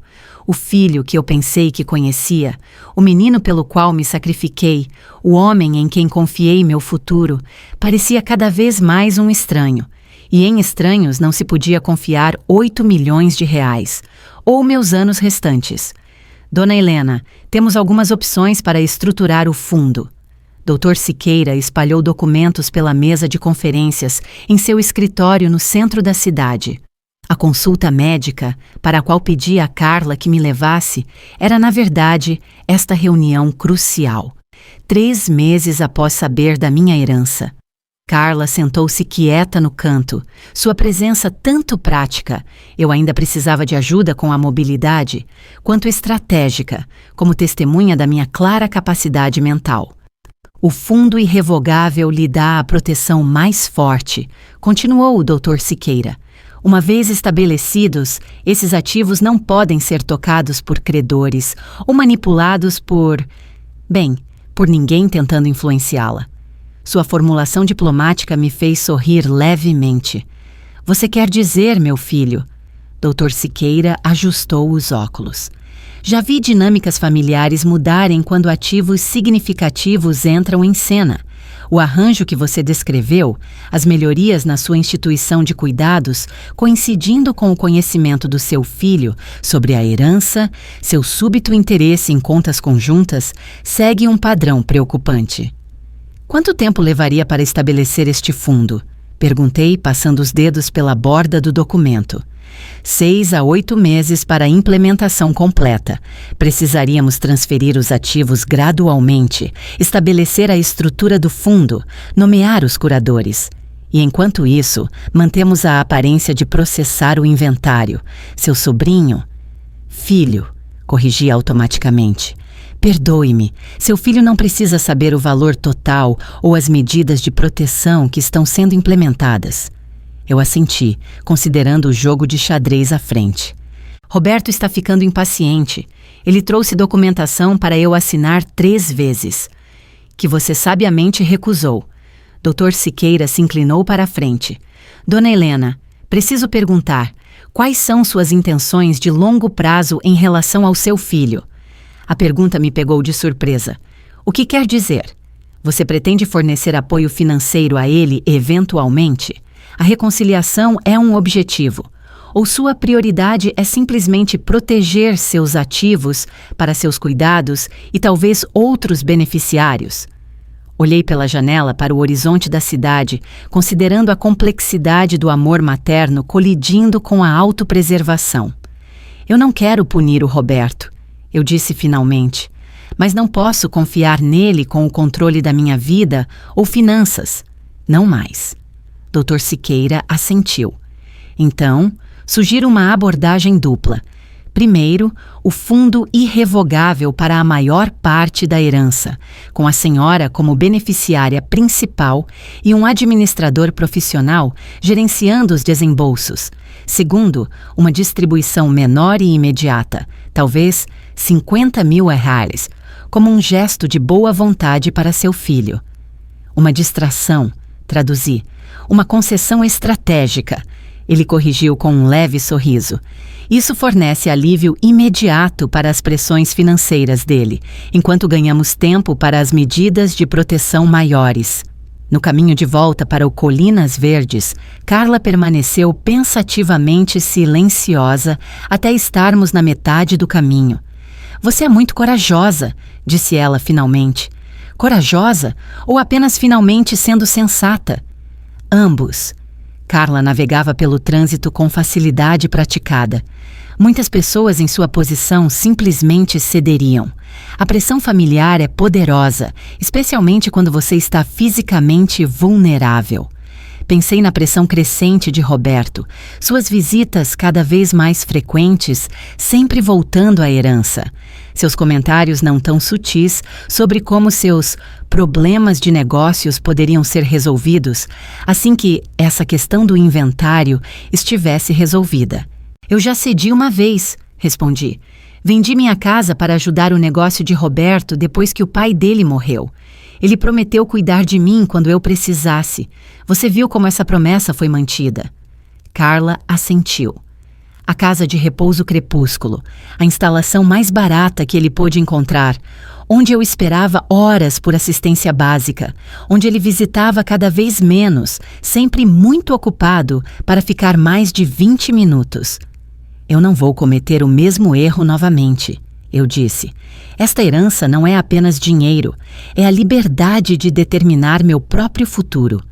O filho que eu pensei que conhecia, o menino pelo qual me sacrifiquei, o homem em quem confiei meu futuro, parecia cada vez mais um estranho. E em estranhos não se podia confiar 8 milhões de reais, ou meus anos restantes. Dona Helena, temos algumas opções para estruturar o fundo. Dr. Siqueira espalhou documentos pela mesa de conferências em seu escritório no centro da cidade. A consulta médica, para a qual pedi a Carla que me levasse, era, na verdade, esta reunião crucial. 3 meses após saber da minha herança. Carla sentou-se quieta no canto, sua presença tanto prática, eu ainda precisava de ajuda com a mobilidade, quanto estratégica, como testemunha da minha clara capacidade mental. O fundo irrevogável lhe dá a proteção mais forte, continuou o Dr. Siqueira. Uma vez estabelecidos, esses ativos não podem ser tocados por credores ou manipulados por ninguém tentando influenciá-la. Sua formulação diplomática me fez sorrir levemente. Você quer dizer, meu filho? Dr. Siqueira ajustou os óculos. Já vi dinâmicas familiares mudarem quando ativos significativos entram em cena. O arranjo que você descreveu, as melhorias na sua instituição de cuidados, coincidindo com o conhecimento do seu filho sobre a herança, seu súbito interesse em contas conjuntas, segue um padrão preocupante. Quanto tempo levaria para estabelecer este fundo? Perguntei, passando os dedos pela borda do documento. 6 a 8 meses para a implementação completa. Precisaríamos transferir os ativos gradualmente, estabelecer a estrutura do fundo, nomear os curadores. E enquanto isso, mantemos a aparência de processar o inventário. Seu sobrinho... Filho, corrigi automaticamente. Perdoe-me, seu filho não precisa saber o valor total ou as medidas de proteção que estão sendo implementadas. Eu assenti, considerando o jogo de xadrez à frente. Roberto está ficando impaciente. Ele trouxe documentação para eu assinar 3 vezes, que você sabiamente recusou. Dr. Siqueira se inclinou para a frente. Dona Helena, preciso perguntar, quais são suas intenções de longo prazo em relação ao seu filho? A pergunta me pegou de surpresa. O que quer dizer? Você pretende fornecer apoio financeiro a ele eventualmente? A reconciliação é um objetivo. Ou sua prioridade é simplesmente proteger seus ativos para seus cuidados e talvez outros beneficiários? Olhei pela janela para o horizonte da cidade, considerando a complexidade do amor materno colidindo com a autopreservação. Eu não quero punir o Roberto, eu disse finalmente, mas não posso confiar nele com o controle da minha vida ou finanças. Não mais. Dr. Siqueira assentiu. Então, sugiro uma abordagem dupla. Primeiro, o fundo irrevogável para a maior parte da herança, com a senhora como beneficiária principal e um administrador profissional gerenciando os desembolsos. Segundo, uma distribuição menor e imediata, talvez R$50.000, como um gesto de boa vontade para seu filho. Uma distração, traduzi, uma concessão estratégica. Ele corrigiu com um leve sorriso. Isso fornece alívio imediato para as pressões financeiras dele, enquanto ganhamos tempo para as medidas de proteção maiores. No caminho de volta para o Colinas Verdes, Carla permaneceu pensativamente silenciosa até estarmos na metade do caminho. Você é muito corajosa, disse ela finalmente. Corajosa ou apenas finalmente sendo sensata? Ambos. Carla navegava pelo trânsito com facilidade praticada. Muitas pessoas em sua posição simplesmente cederiam. A pressão familiar é poderosa, especialmente quando você está fisicamente vulnerável. Pensei na pressão crescente de Roberto, suas visitas cada vez mais frequentes, sempre voltando à herança. Seus comentários não tão sutis sobre como seus problemas de negócios poderiam ser resolvidos assim que essa questão do inventário estivesse resolvida. Eu já cedi uma vez, respondi. Vendi minha casa para ajudar o negócio de Roberto depois que o pai dele morreu. Ele prometeu cuidar de mim quando eu precisasse. Você viu como essa promessa foi mantida? Carla assentiu. A casa de repouso crepúsculo, a instalação mais barata que ele pôde encontrar, onde eu esperava horas por assistência básica, onde ele visitava cada vez menos, sempre muito ocupado para ficar mais de 20 minutos. Eu não vou cometer o mesmo erro novamente, eu disse. Esta herança não é apenas dinheiro, é a liberdade de determinar meu próprio futuro.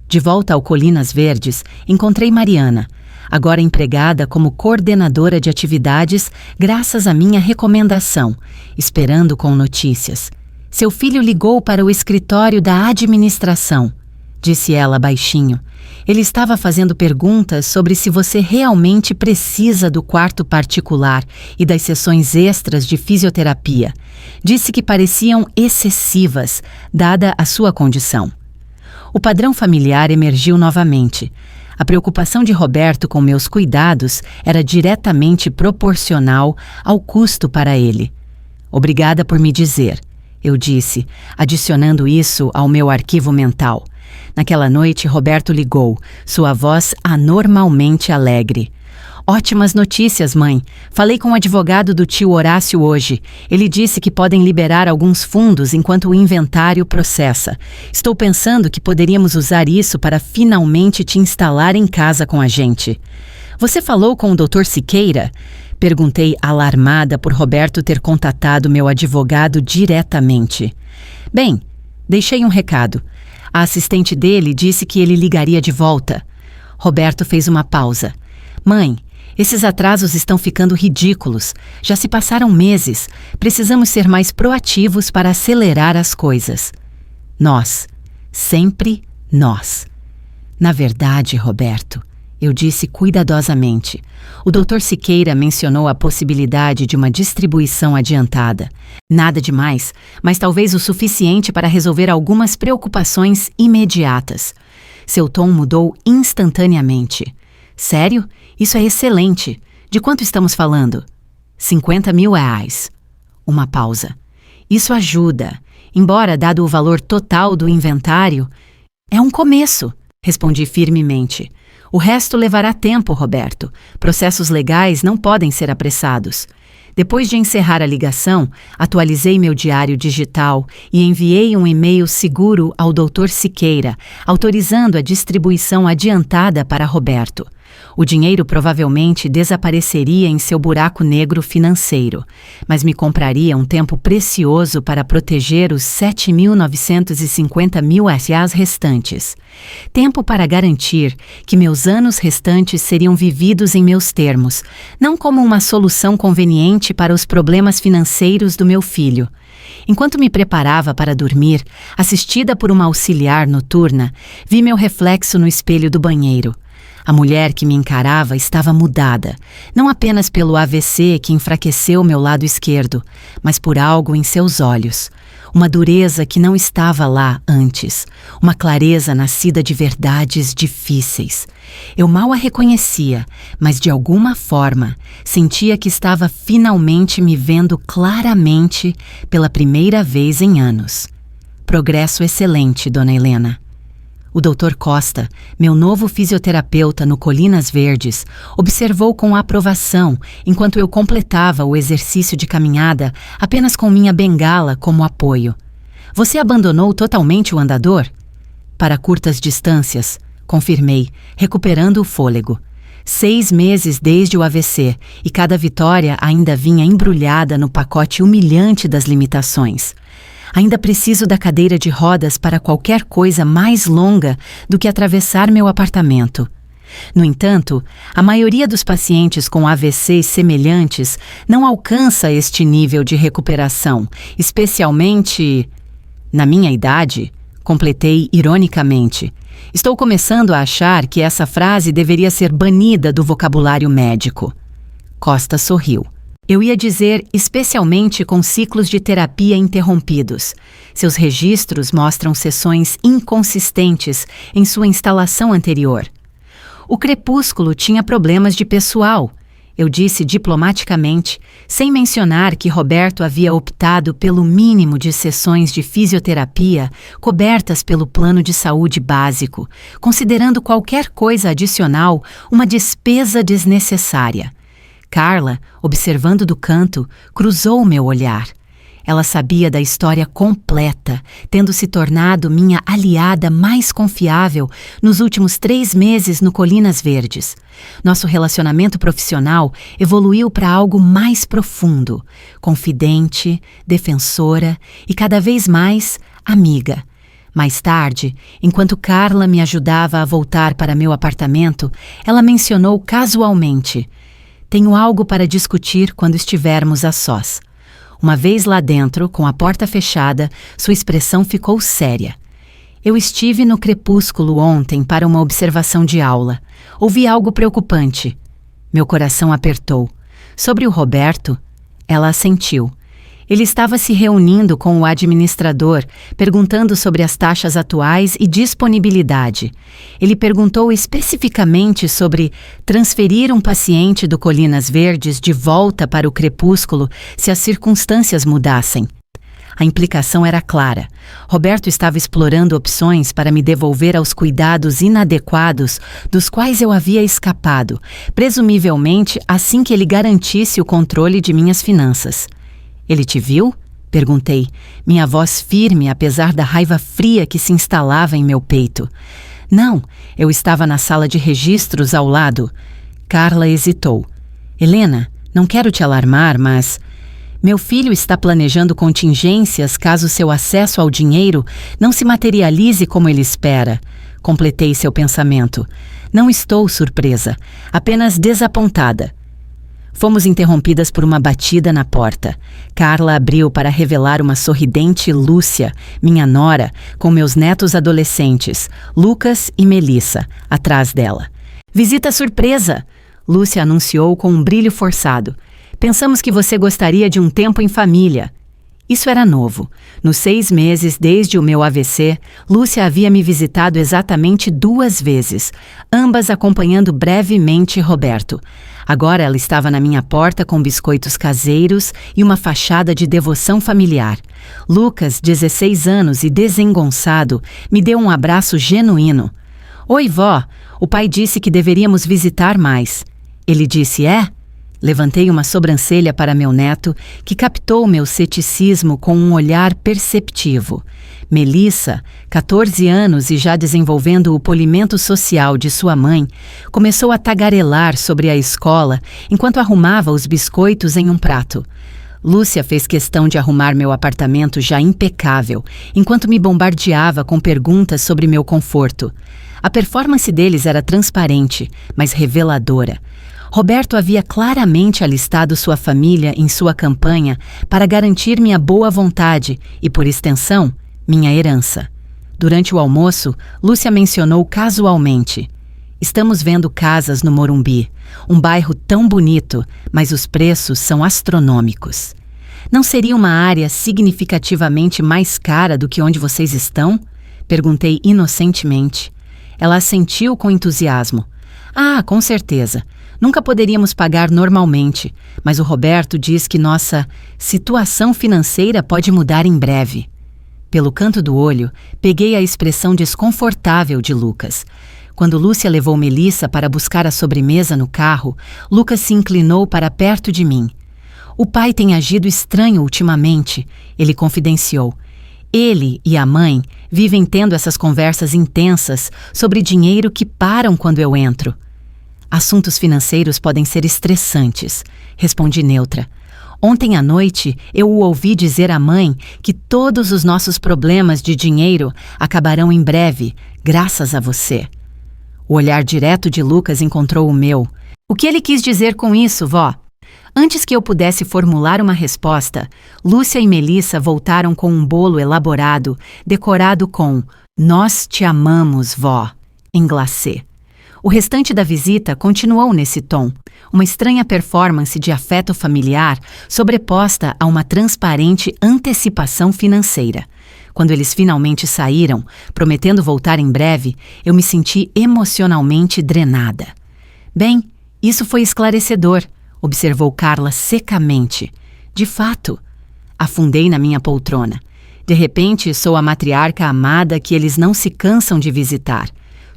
De volta ao Colinas Verdes, encontrei Mariana, agora empregada como coordenadora de atividades graças à minha recomendação, esperando com notícias. Seu filho ligou para o escritório da administração, disse ela baixinho. Ele estava fazendo perguntas sobre se você realmente precisa do quarto particular e das sessões extras de fisioterapia. Disse que pareciam excessivas, dada a sua condição. O padrão familiar emergiu novamente. A preocupação de Roberto com meus cuidados era diretamente proporcional ao custo para ele. Obrigada por me dizer, eu disse, adicionando isso ao meu arquivo mental. Naquela noite, Roberto ligou, sua voz anormalmente alegre. Ótimas notícias, mãe. Falei com o advogado do tio Horácio hoje. Ele disse que podem liberar alguns fundos enquanto o inventário processa. Estou pensando que poderíamos usar isso para finalmente te instalar em casa com a gente. Você falou com o Dr. Siqueira? Perguntei alarmada por Roberto ter contatado meu advogado diretamente. Bem, deixei um recado. A assistente dele disse que ele ligaria de volta. Roberto fez uma pausa. Mãe, esses atrasos estão ficando ridículos. Já se passaram meses. Precisamos ser mais proativos para acelerar as coisas. Nós. Sempre nós. Na verdade, Roberto, eu disse cuidadosamente. O Dr. Siqueira mencionou a possibilidade de uma distribuição adiantada. Nada demais, mas talvez o suficiente para resolver algumas preocupações imediatas. Seu tom mudou instantaneamente. Sério? Isso é excelente. De quanto estamos falando? 50 mil reais. Uma pausa. Isso ajuda. Embora, dado o valor total do inventário, é um começo, respondi firmemente. O resto levará tempo, Roberto. Processos legais não podem ser apressados. Depois de encerrar a ligação, atualizei meu diário digital e enviei um e-mail seguro ao Dr. Siqueira, autorizando a distribuição adiantada para Roberto. O dinheiro provavelmente desapareceria em seu buraco negro financeiro, mas me compraria um tempo precioso para proteger os 7.950 mil reais restantes. Tempo para garantir que meus anos restantes seriam vividos em meus termos, não como uma solução conveniente para os problemas financeiros do meu filho. Enquanto me preparava para dormir, assistida por uma auxiliar noturna, vi meu reflexo no espelho do banheiro. A mulher que me encarava estava mudada, não apenas pelo AVC que enfraqueceu meu lado esquerdo, mas por algo em seus olhos. Uma dureza que não estava lá antes, uma clareza nascida de verdades difíceis. Eu mal a reconhecia, mas de alguma forma sentia que estava finalmente me vendo claramente pela primeira vez em anos. Progresso excelente, Dona Helena. O Dr. Costa, meu novo fisioterapeuta no Colinas Verdes, observou com aprovação enquanto eu completava o exercício de caminhada apenas com minha bengala como apoio. Você abandonou totalmente o andador? Para curtas distâncias, confirmei, recuperando o fôlego. 6 meses desde o AVC e cada vitória ainda vinha embrulhada no pacote humilhante das limitações. Ainda preciso da cadeira de rodas para qualquer coisa mais longa do que atravessar meu apartamento. No entanto, a maioria dos pacientes com AVCs semelhantes não alcança este nível de recuperação, especialmente na minha idade, completei ironicamente. Estou começando a achar que essa frase deveria ser banida do vocabulário médico. Costa sorriu. Eu ia dizer especialmente com ciclos de terapia interrompidos. Seus registros mostram sessões inconsistentes em sua instalação anterior. O Crepúsculo tinha problemas de pessoal, eu disse diplomaticamente, sem mencionar que Roberto havia optado pelo mínimo de sessões de fisioterapia cobertas pelo plano de saúde básico, considerando qualquer coisa adicional uma despesa desnecessária. Carla, observando do canto, cruzou meu olhar. Ela sabia da história completa, tendo se tornado minha aliada mais confiável nos últimos 3 meses no Colinas Verdes. Nosso relacionamento profissional evoluiu para algo mais profundo, confidente, defensora e cada vez mais amiga. Mais tarde, enquanto Carla me ajudava a voltar para meu apartamento, ela mencionou casualmente: "Tenho algo para discutir quando estivermos a sós." Uma vez lá dentro, com a porta fechada, sua expressão ficou séria. "Eu estive no Crepúsculo ontem para uma observação de aula. Ouvi algo preocupante." Meu coração apertou. "Sobre o Roberto?" Ela assentiu. Ele estava se reunindo com o administrador, perguntando sobre as taxas atuais e disponibilidade. Ele perguntou especificamente sobre transferir um paciente do Colinas Verdes de volta para o Crepúsculo se as circunstâncias mudassem. A implicação era clara. Roberto estava explorando opções para me devolver aos cuidados inadequados dos quais eu havia escapado, presumivelmente assim que ele garantisse o controle de minhas finanças. "Ele te viu?" perguntei, minha voz firme apesar da raiva fria que se instalava em meu peito. "Não, eu estava na sala de registros ao lado." Carla hesitou. "Helena, não quero te alarmar, mas meu filho está planejando contingências caso seu acesso ao dinheiro não se materialize como ele espera." Completei seu pensamento. Não estou surpresa, apenas desapontada. Fomos interrompidas por uma batida na porta. Carla abriu para revelar uma sorridente Lúcia, minha nora, com meus netos adolescentes, Lucas e Melissa, atrás dela. Visita surpresa! Lúcia anunciou com um brilho forçado. Pensamos que você gostaria de um tempo em família. Isso era novo. Nos 6 meses desde o meu AVC, Lúcia havia me visitado exatamente 2 vezes, ambas acompanhando brevemente Roberto. Agora ela estava na minha porta com biscoitos caseiros e uma fachada de devoção familiar. Lucas, 16 anos e desengonçado, me deu um abraço genuíno. Oi, vó, o pai disse que deveríamos visitar mais. Ele disse, é? Levantei uma sobrancelha para meu neto, que captou meu ceticismo com um olhar perceptivo. Melissa, 14 anos e já desenvolvendo o polimento social de sua mãe, começou a tagarelar sobre a escola enquanto arrumava os biscoitos em um prato. Lúcia fez questão de arrumar meu apartamento já impecável, enquanto me bombardeava com perguntas sobre meu conforto. A performance deles era transparente, mas reveladora. Roberto havia claramente alistado sua família em sua campanha para garantir minha boa vontade e, por extensão, minha herança. Durante o almoço, Lúcia mencionou casualmente: estamos vendo casas no Morumbi, um bairro tão bonito, mas os preços são astronômicos. Não seria uma área significativamente mais cara do que onde vocês estão? Perguntei inocentemente. Ela assentiu com entusiasmo. Ah, com certeza. Nunca poderíamos pagar normalmente, mas o Roberto diz que nossa situação financeira pode mudar em breve. Pelo canto do olho, peguei a expressão desconfortável de Lucas. Quando Lúcia levou Melissa para buscar a sobremesa no carro, Lucas se inclinou para perto de mim. O pai tem agido estranho ultimamente, ele confidenciou. Ele e a mãe vivem tendo essas conversas intensas sobre dinheiro que param quando eu entro. Assuntos financeiros podem ser estressantes, respondi neutra. Ontem à noite, eu o ouvi dizer à mãe que todos os nossos problemas de dinheiro acabarão em breve, graças a você. O olhar direto de Lucas encontrou o meu. O que ele quis dizer com isso, vó? Antes que eu pudesse formular uma resposta, Lúcia e Melissa voltaram com um bolo elaborado, decorado com "Nós te amamos, vó", em glacê. O restante da visita continuou nesse tom, uma estranha performance de afeto familiar sobreposta a uma transparente antecipação financeira. Quando eles finalmente saíram, prometendo voltar em breve, eu me senti emocionalmente drenada. Bem, isso foi esclarecedor, observou Carla secamente. De fato. Afundei na minha poltrona. De repente, sou a matriarca amada que eles não se cansam de visitar.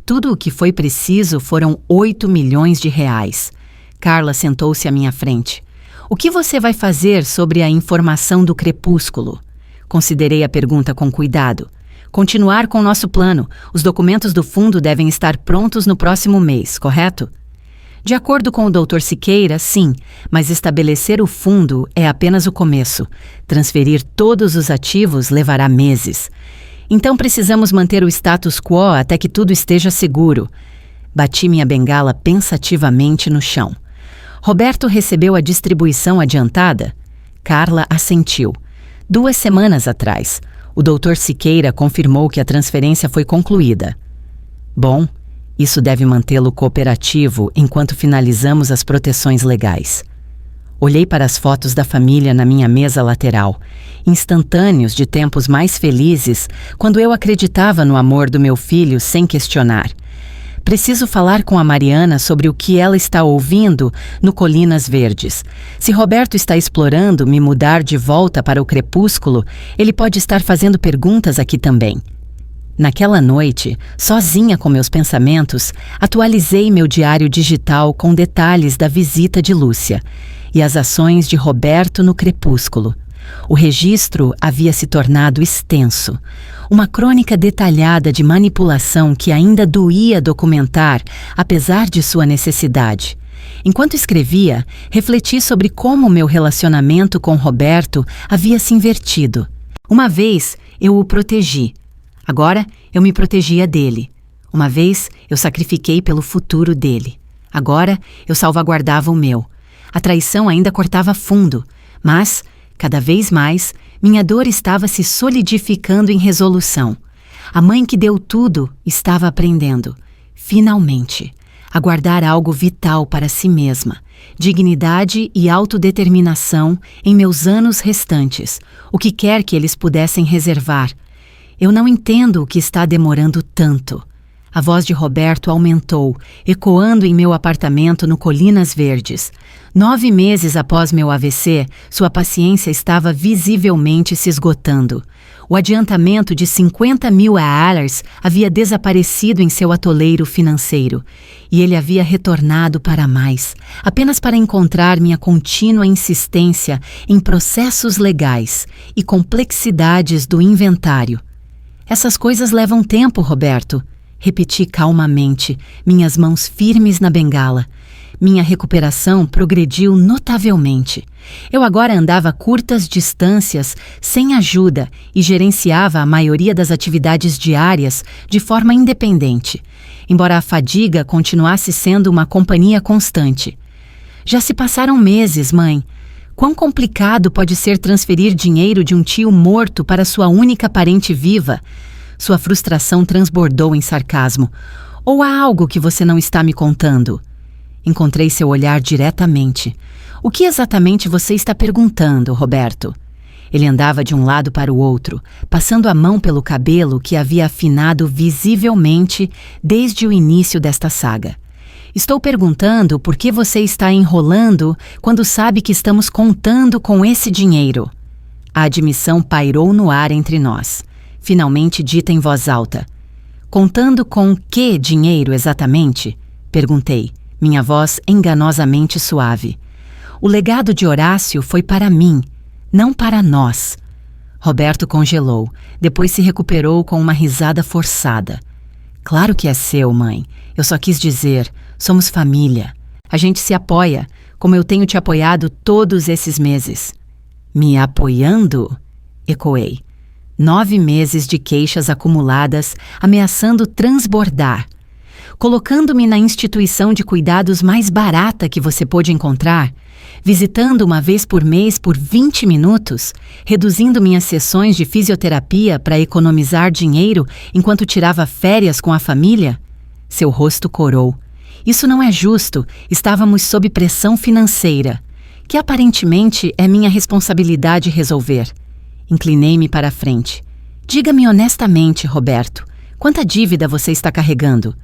Tudo o que foi preciso foram 8 milhões de reais. Carla sentou-se à minha frente. O que você vai fazer sobre a informação do crepúsculo? Considerei a pergunta com cuidado. Continuar com nosso plano. Os documentos do fundo devem estar prontos no próximo mês, correto? De acordo com o Dr. Siqueira, sim, mas estabelecer o fundo é apenas o começo. Transferir todos os ativos levará meses. Então precisamos manter o status quo até que tudo esteja seguro. Bati minha bengala pensativamente no chão. Roberto recebeu a distribuição adiantada? Carla assentiu. 2 semanas atrás, o Dr. Siqueira confirmou que a transferência foi concluída. Bom, isso deve mantê-lo cooperativo enquanto finalizamos as proteções legais. Olhei para as fotos da família na minha mesa lateral, instantâneos de tempos mais felizes, quando eu acreditava no amor do meu filho sem questionar. Preciso falar com a Mariana sobre o que ela está ouvindo no Colinas Verdes. Se Roberto está explorando me mudar de volta para o crepúsculo, ele pode estar fazendo perguntas aqui também. Naquela noite, sozinha com meus pensamentos, atualizei meu diário digital com detalhes da visita de Lúcia e as ações de Roberto no crepúsculo. O registro havia se tornado extenso, uma crônica detalhada de manipulação que ainda doía documentar, apesar de sua necessidade. Enquanto escrevia, refleti sobre como meu relacionamento com Roberto havia se invertido. Uma vez, eu o protegi. Agora, eu me protegia dele. Uma vez eu sacrifiquei pelo futuro dele. Agora eu salvaguardava o meu. A traição ainda cortava fundo, mas, cada vez mais, minha dor estava se solidificando em resolução. A mãe que deu tudo estava aprendendo, finalmente, a guardar algo vital para si mesma, dignidade e autodeterminação em meus anos restantes, o que quer que eles pudessem reservar. Eu não entendo o que está demorando tanto. A voz de Roberto aumentou, ecoando em meu apartamento no Colinas Verdes. 9 meses após meu AVC, sua paciência estava visivelmente se esgotando. O adiantamento de $50.000 havia desaparecido em seu atoleiro financeiro, e ele havia retornado para mais, apenas para encontrar minha contínua insistência em processos legais e complexidades do inventário. Essas coisas levam tempo, Roberto. Repeti calmamente, minhas mãos firmes na bengala. Minha recuperação progrediu notavelmente. Eu agora andava curtas distâncias, sem ajuda, e gerenciava a maioria das atividades diárias de forma independente, embora a fadiga continuasse sendo uma companhia constante. Já se passaram meses, mãe. Quão complicado pode ser transferir dinheiro de um tio morto para sua única parente viva? Sua frustração transbordou em sarcasmo. Ou há algo que você não está me contando? Encontrei seu olhar diretamente. O que exatamente você está perguntando, Roberto? Ele andava de um lado para o outro, passando a mão pelo cabelo que havia afinado visivelmente desde o início desta saga. Estou perguntando por que você está enrolando quando sabe que estamos contando com esse dinheiro. A admissão pairou no ar entre nós. Finalmente dita em voz alta. Contando com que dinheiro exatamente? Perguntei, minha voz enganosamente suave. O legado de Horácio foi para mim, não para nós. Roberto congelou, depois se recuperou com uma risada forçada. Claro que é seu, mãe. Eu só quis dizer, somos família. A gente se apoia, como eu tenho te apoiado todos esses meses. Me apoiando? Ecoei. 9 meses de queixas acumuladas, ameaçando transbordar. Colocando-me na instituição de cuidados mais barata que você pôde encontrar, visitando uma vez por mês por 20 minutos, reduzindo minhas sessões de fisioterapia para economizar dinheiro enquanto tirava férias com a família? Seu rosto corou. Isso não é justo, estávamos sob pressão financeira, que aparentemente é minha responsabilidade resolver. Inclinei-me para a frente. Diga-me honestamente, Roberto, quanta dívida você está carregando?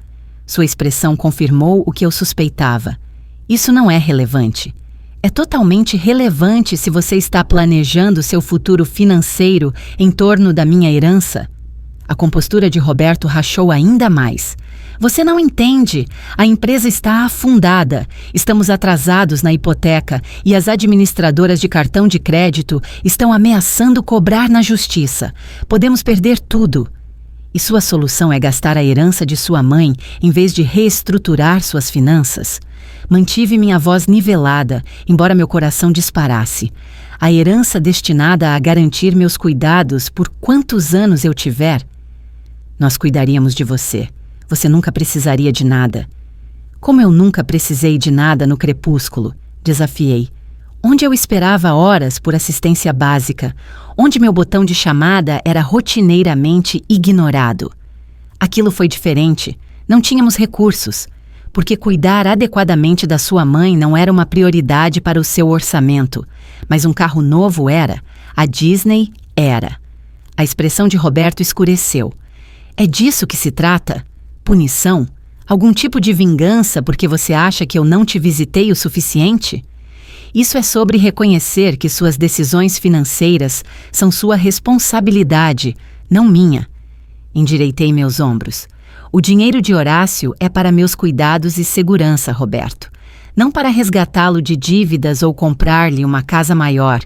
Sua expressão confirmou o que eu suspeitava. Isso não é relevante. É totalmente relevante se você está planejando seu futuro financeiro em torno da minha herança. A compostura de Roberto rachou ainda mais. Você não entende. A empresa está afundada. Estamos atrasados na hipoteca e as administradoras de cartão de crédito estão ameaçando cobrar na justiça. Podemos perder tudo. E sua solução é gastar a herança de sua mãe em vez de reestruturar suas finanças? Mantive minha voz nivelada, embora meu coração disparasse. A herança destinada a garantir meus cuidados por quantos anos eu tiver? Nós cuidaríamos de você. Você nunca precisaria de nada. Como eu nunca precisei de nada no crepúsculo, desafiei. Onde eu esperava horas por assistência básica, onde meu botão de chamada era rotineiramente ignorado. Aquilo foi diferente. Não tínhamos recursos, porque cuidar adequadamente da sua mãe não era uma prioridade para o seu orçamento, mas um carro novo era. A Disney era. A expressão de Roberto escureceu. É disso que se trata? Punição? Algum tipo de vingança porque você acha que eu não te visitei o suficiente? Isso é sobre reconhecer que suas decisões financeiras são sua responsabilidade, não minha. Endireitei meus ombros. O dinheiro de Horácio é para meus cuidados e segurança, Roberto. Não para resgatá-lo de dívidas ou comprar-lhe uma casa maior.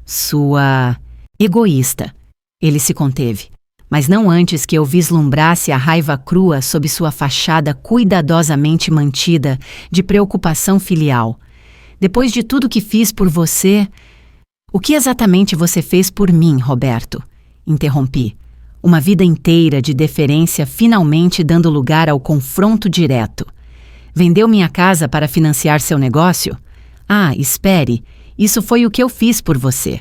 Sua... egoísta. Ele se conteve. Mas não antes que eu vislumbrasse a raiva crua sob sua fachada cuidadosamente mantida de preocupação filial. Depois de tudo que fiz por você... O que exatamente você fez por mim, Roberto? Interrompi. Uma vida inteira de deferência finalmente dando lugar ao confronto direto. Vendeu minha casa para financiar seu negócio? Ah, espere, isso foi o que eu fiz por você.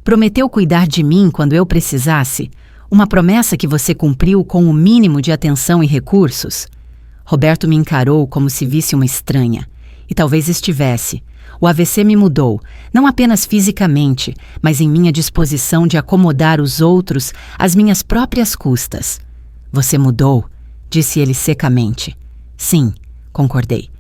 Prometeu cuidar de mim quando eu precisasse? Uma promessa que você cumpriu com o mínimo de atenção e recursos? Roberto me encarou como se visse uma estranha. E talvez estivesse. O AVC me mudou, não apenas fisicamente, mas em minha disposição de acomodar os outros às minhas próprias custas. Você mudou, disse ele secamente. Sim, concordei.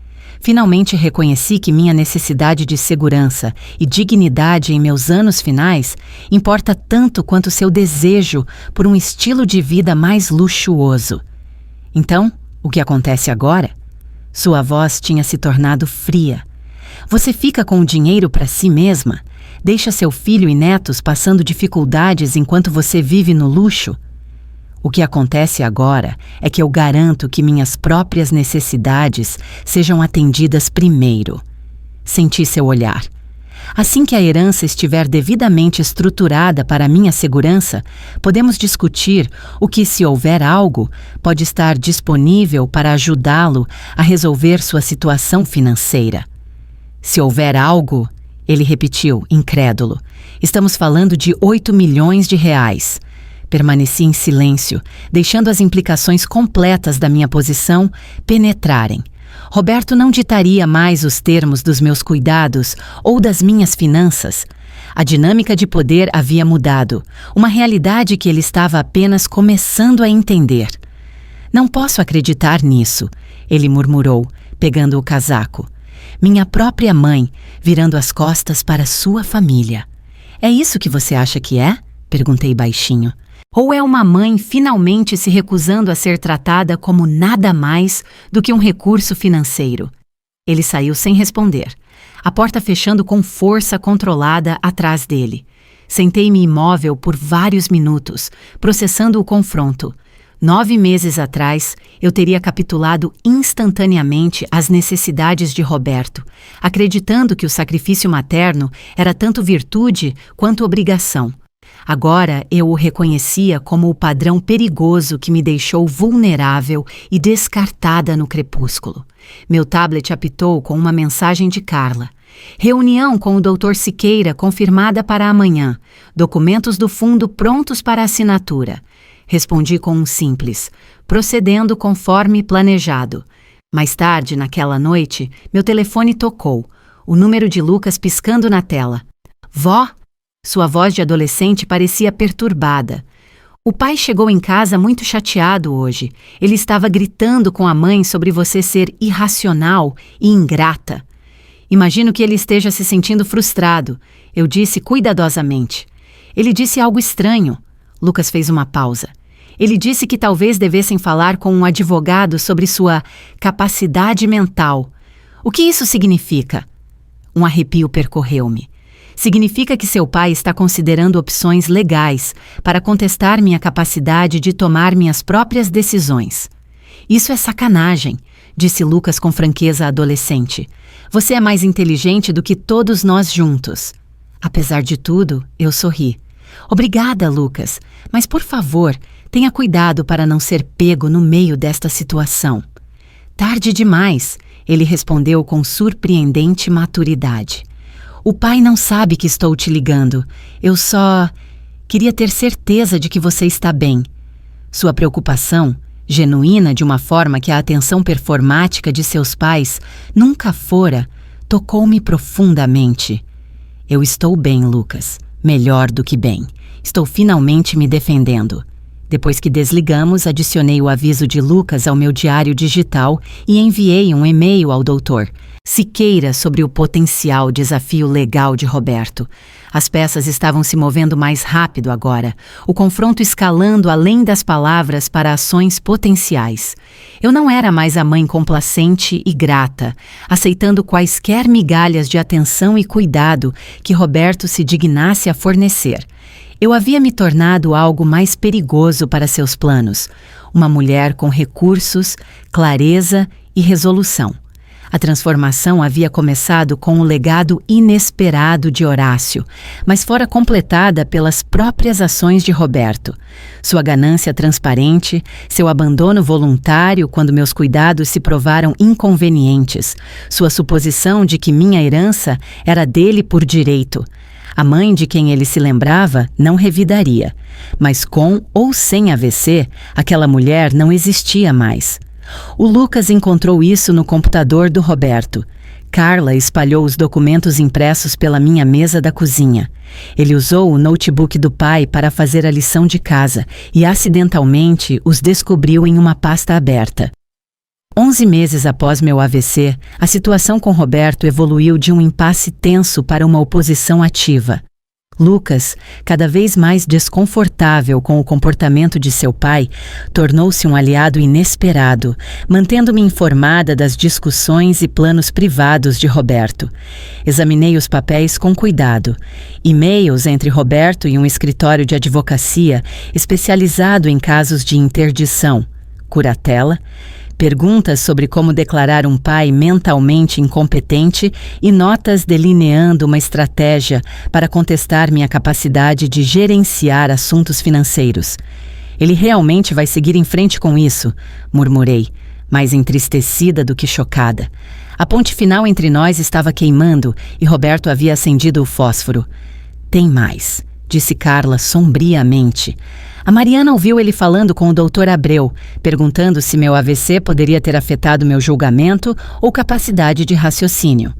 Finalmente reconheci que minha necessidade de segurança e dignidade em meus anos finais importa tanto quanto seu desejo por um estilo de vida mais luxuoso. Então, o que acontece agora? Sua voz tinha se tornado fria. Você fica com o dinheiro para si mesma? Deixa seu filho e netos passando dificuldades enquanto você vive no luxo? O que acontece agora é que eu garanto que minhas próprias necessidades sejam atendidas primeiro. Senti seu olhar. Assim que a herança estiver devidamente estruturada para minha segurança, podemos discutir o que, se houver algo, pode estar disponível para ajudá-lo a resolver sua situação financeira. Se houver algo, ele repetiu, incrédulo. Estamos falando de 8 milhões de reais. Permaneci em silêncio, deixando as implicações completas da minha posição penetrarem. Roberto não ditaria mais os termos dos meus cuidados ou das minhas finanças. A dinâmica de poder havia mudado, uma realidade que ele estava apenas começando a entender. Não posso acreditar nisso, ele murmurou, pegando o casaco. Minha própria mãe, virando as costas para sua família. É isso que você acha que é? Perguntei baixinho. Ou é uma mãe finalmente se recusando a ser tratada como nada mais do que um recurso financeiro? Ele saiu sem responder, a porta fechando com força controlada atrás dele. Sentei-me imóvel por vários minutos, processando o confronto. 9 meses atrás, eu teria capitulado instantaneamente às necessidades de Roberto, acreditando que o sacrifício materno era tanto virtude quanto obrigação. Agora eu o reconhecia como o padrão perigoso que me deixou vulnerável e descartada no crepúsculo. Meu tablet apitou com uma mensagem de Carla. Reunião com o Dr. Siqueira confirmada para amanhã. Documentos do fundo prontos para assinatura. Respondi com um simples, procedendo conforme planejado. Mais tarde, naquela noite, meu telefone tocou, o número de Lucas piscando na tela. Vó? Sua voz de adolescente parecia perturbada. O pai chegou em casa muito chateado hoje. Ele estava gritando com a mãe sobre você ser irracional e ingrata. Imagino que ele esteja se sentindo frustrado. Eu disse cuidadosamente. Ele disse algo estranho. Lucas fez uma pausa. Ele disse que talvez devessem falar com um advogado sobre sua capacidade mental. O que isso significa? Um arrepio percorreu-me. Significa que seu pai está considerando opções legais para contestar minha capacidade de tomar minhas próprias decisões. Isso é sacanagem, disse Lucas com franqueza adolescente. Você é mais inteligente do que todos nós juntos. Apesar de tudo, eu sorri. Obrigada, Lucas, mas por favor, tenha cuidado para não ser pego no meio desta situação. Tarde demais, ele respondeu com surpreendente maturidade. O pai não sabe que estou te ligando. Eu só queria ter certeza de que você está bem. Sua preocupação, genuína de uma forma que a atenção performática de seus pais nunca fora, tocou-me profundamente. Eu estou bem, Lucas. Melhor do que bem. Estou finalmente me defendendo. Depois que desligamos, adicionei o aviso de Lucas ao meu diário digital e enviei um e-mail ao doutor Siqueira sobre o potencial desafio legal de Roberto. As peças estavam se movendo mais rápido agora, o confronto escalando além das palavras para ações potenciais. Eu não era mais a mãe complacente e grata, aceitando quaisquer migalhas de atenção e cuidado que Roberto se dignasse a fornecer. Eu havia me tornado algo mais perigoso para seus planos, uma mulher com recursos, clareza e resolução. A transformação havia começado com o legado inesperado de Horácio, mas fora completada pelas próprias ações de Roberto. Sua ganância transparente, seu abandono voluntário quando meus cuidados se provaram inconvenientes, sua suposição de que minha herança era dele por direito. A mãe de quem ele se lembrava não revidaria, mas com ou sem AVC, aquela mulher não existia mais. O Lucas encontrou isso no computador do Roberto. Carla espalhou os documentos impressos pela minha mesa da cozinha. Ele usou o notebook do pai para fazer a lição de casa e acidentalmente os descobriu em uma pasta aberta. 11 meses após meu AVC, a situação com Roberto evoluiu de um impasse tenso para uma oposição ativa. Lucas, cada vez mais desconfortável com o comportamento de seu pai, tornou-se um aliado inesperado, mantendo-me informada das discussões e planos privados de Roberto. Examinei os papéis com cuidado. E-mails entre Roberto e um escritório de advocacia especializado em casos de interdição, curatela, perguntas sobre como declarar um pai mentalmente incompetente e notas delineando uma estratégia para contestar minha capacidade de gerenciar assuntos financeiros. Ele realmente vai seguir em frente com isso, murmurei, mais entristecida do que chocada. A ponte final entre nós estava queimando e Roberto havia acendido o fósforo. Tem mais, disse Carla sombriamente. A Mariana ouviu ele falando com o Dr. Abreu, perguntando se meu AVC poderia ter afetado meu julgamento ou capacidade de raciocínio.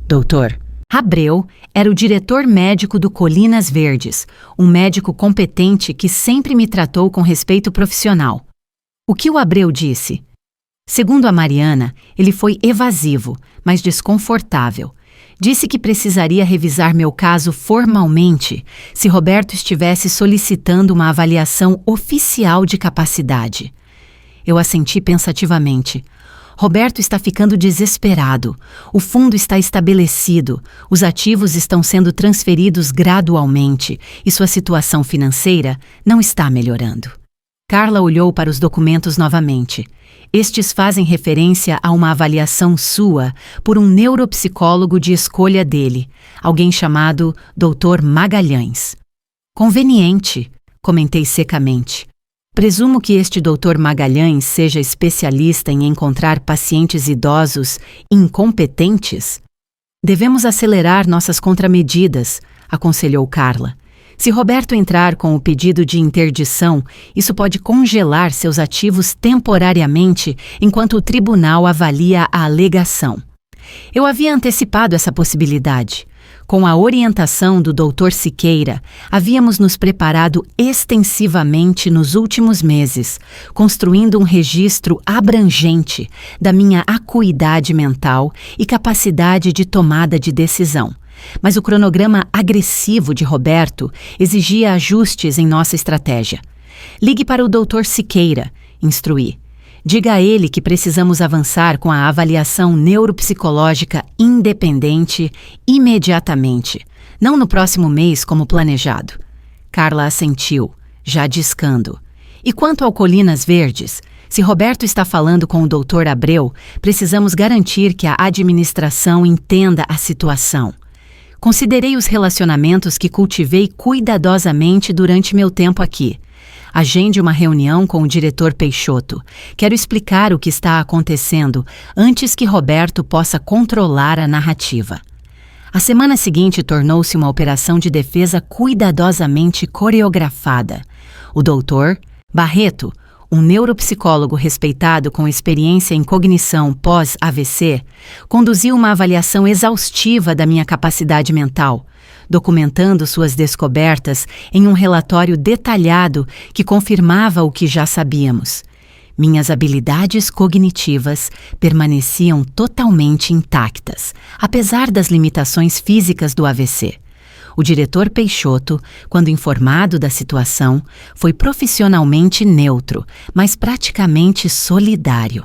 Doutor Abreu era o diretor médico do Colinas Verdes, um médico competente que sempre me tratou com respeito profissional. O que o Abreu disse? Segundo a Mariana, ele foi evasivo, mas desconfortável. Disse que precisaria revisar meu caso formalmente se Roberto estivesse solicitando uma avaliação oficial de capacidade. Eu assenti pensativamente. Roberto está ficando desesperado. O fundo está estabelecido, os ativos estão sendo transferidos gradualmente e sua situação financeira não está melhorando. Carla olhou para os documentos novamente. Estes fazem referência a uma avaliação sua por um neuropsicólogo de escolha dele, alguém chamado Dr. Magalhães. Conveniente, comentei secamente. Presumo que este Dr. Magalhães seja especialista em encontrar pacientes idosos incompetentes. Devemos acelerar nossas contramedidas, aconselhou Carla. Se Roberto entrar com o pedido de interdição, isso pode congelar seus ativos temporariamente enquanto o tribunal avalia a alegação. Eu havia antecipado essa possibilidade. Com a orientação do Dr. Siqueira, havíamos nos preparado extensivamente nos últimos meses, construindo um registro abrangente da minha acuidade mental e capacidade de tomada de decisão. Mas o cronograma agressivo de Roberto exigia ajustes em nossa estratégia. Ligue para o Dr. Siqueira, instruí. Diga a ele que precisamos avançar com a avaliação neuropsicológica independente imediatamente, não no próximo mês como planejado. Carla assentiu, já discando. E quanto ao Colinas Verdes, se Roberto está falando com o Dr. Abreu, precisamos garantir que a administração entenda a situação. Considerei os relacionamentos que cultivei cuidadosamente durante meu tempo aqui. Agende uma reunião com o diretor Peixoto. Quero explicar o que está acontecendo antes que Roberto possa controlar a narrativa. A semana seguinte tornou-se uma operação de defesa cuidadosamente coreografada. O doutor Barreto, um neuropsicólogo respeitado com experiência em cognição pós-AVC, conduziu uma avaliação exaustiva da minha capacidade mental, documentando suas descobertas em um relatório detalhado que confirmava o que já sabíamos. Minhas habilidades cognitivas permaneciam totalmente intactas, apesar das limitações físicas do AVC. O diretor Peixoto, quando informado da situação, foi profissionalmente neutro, mas praticamente solidário.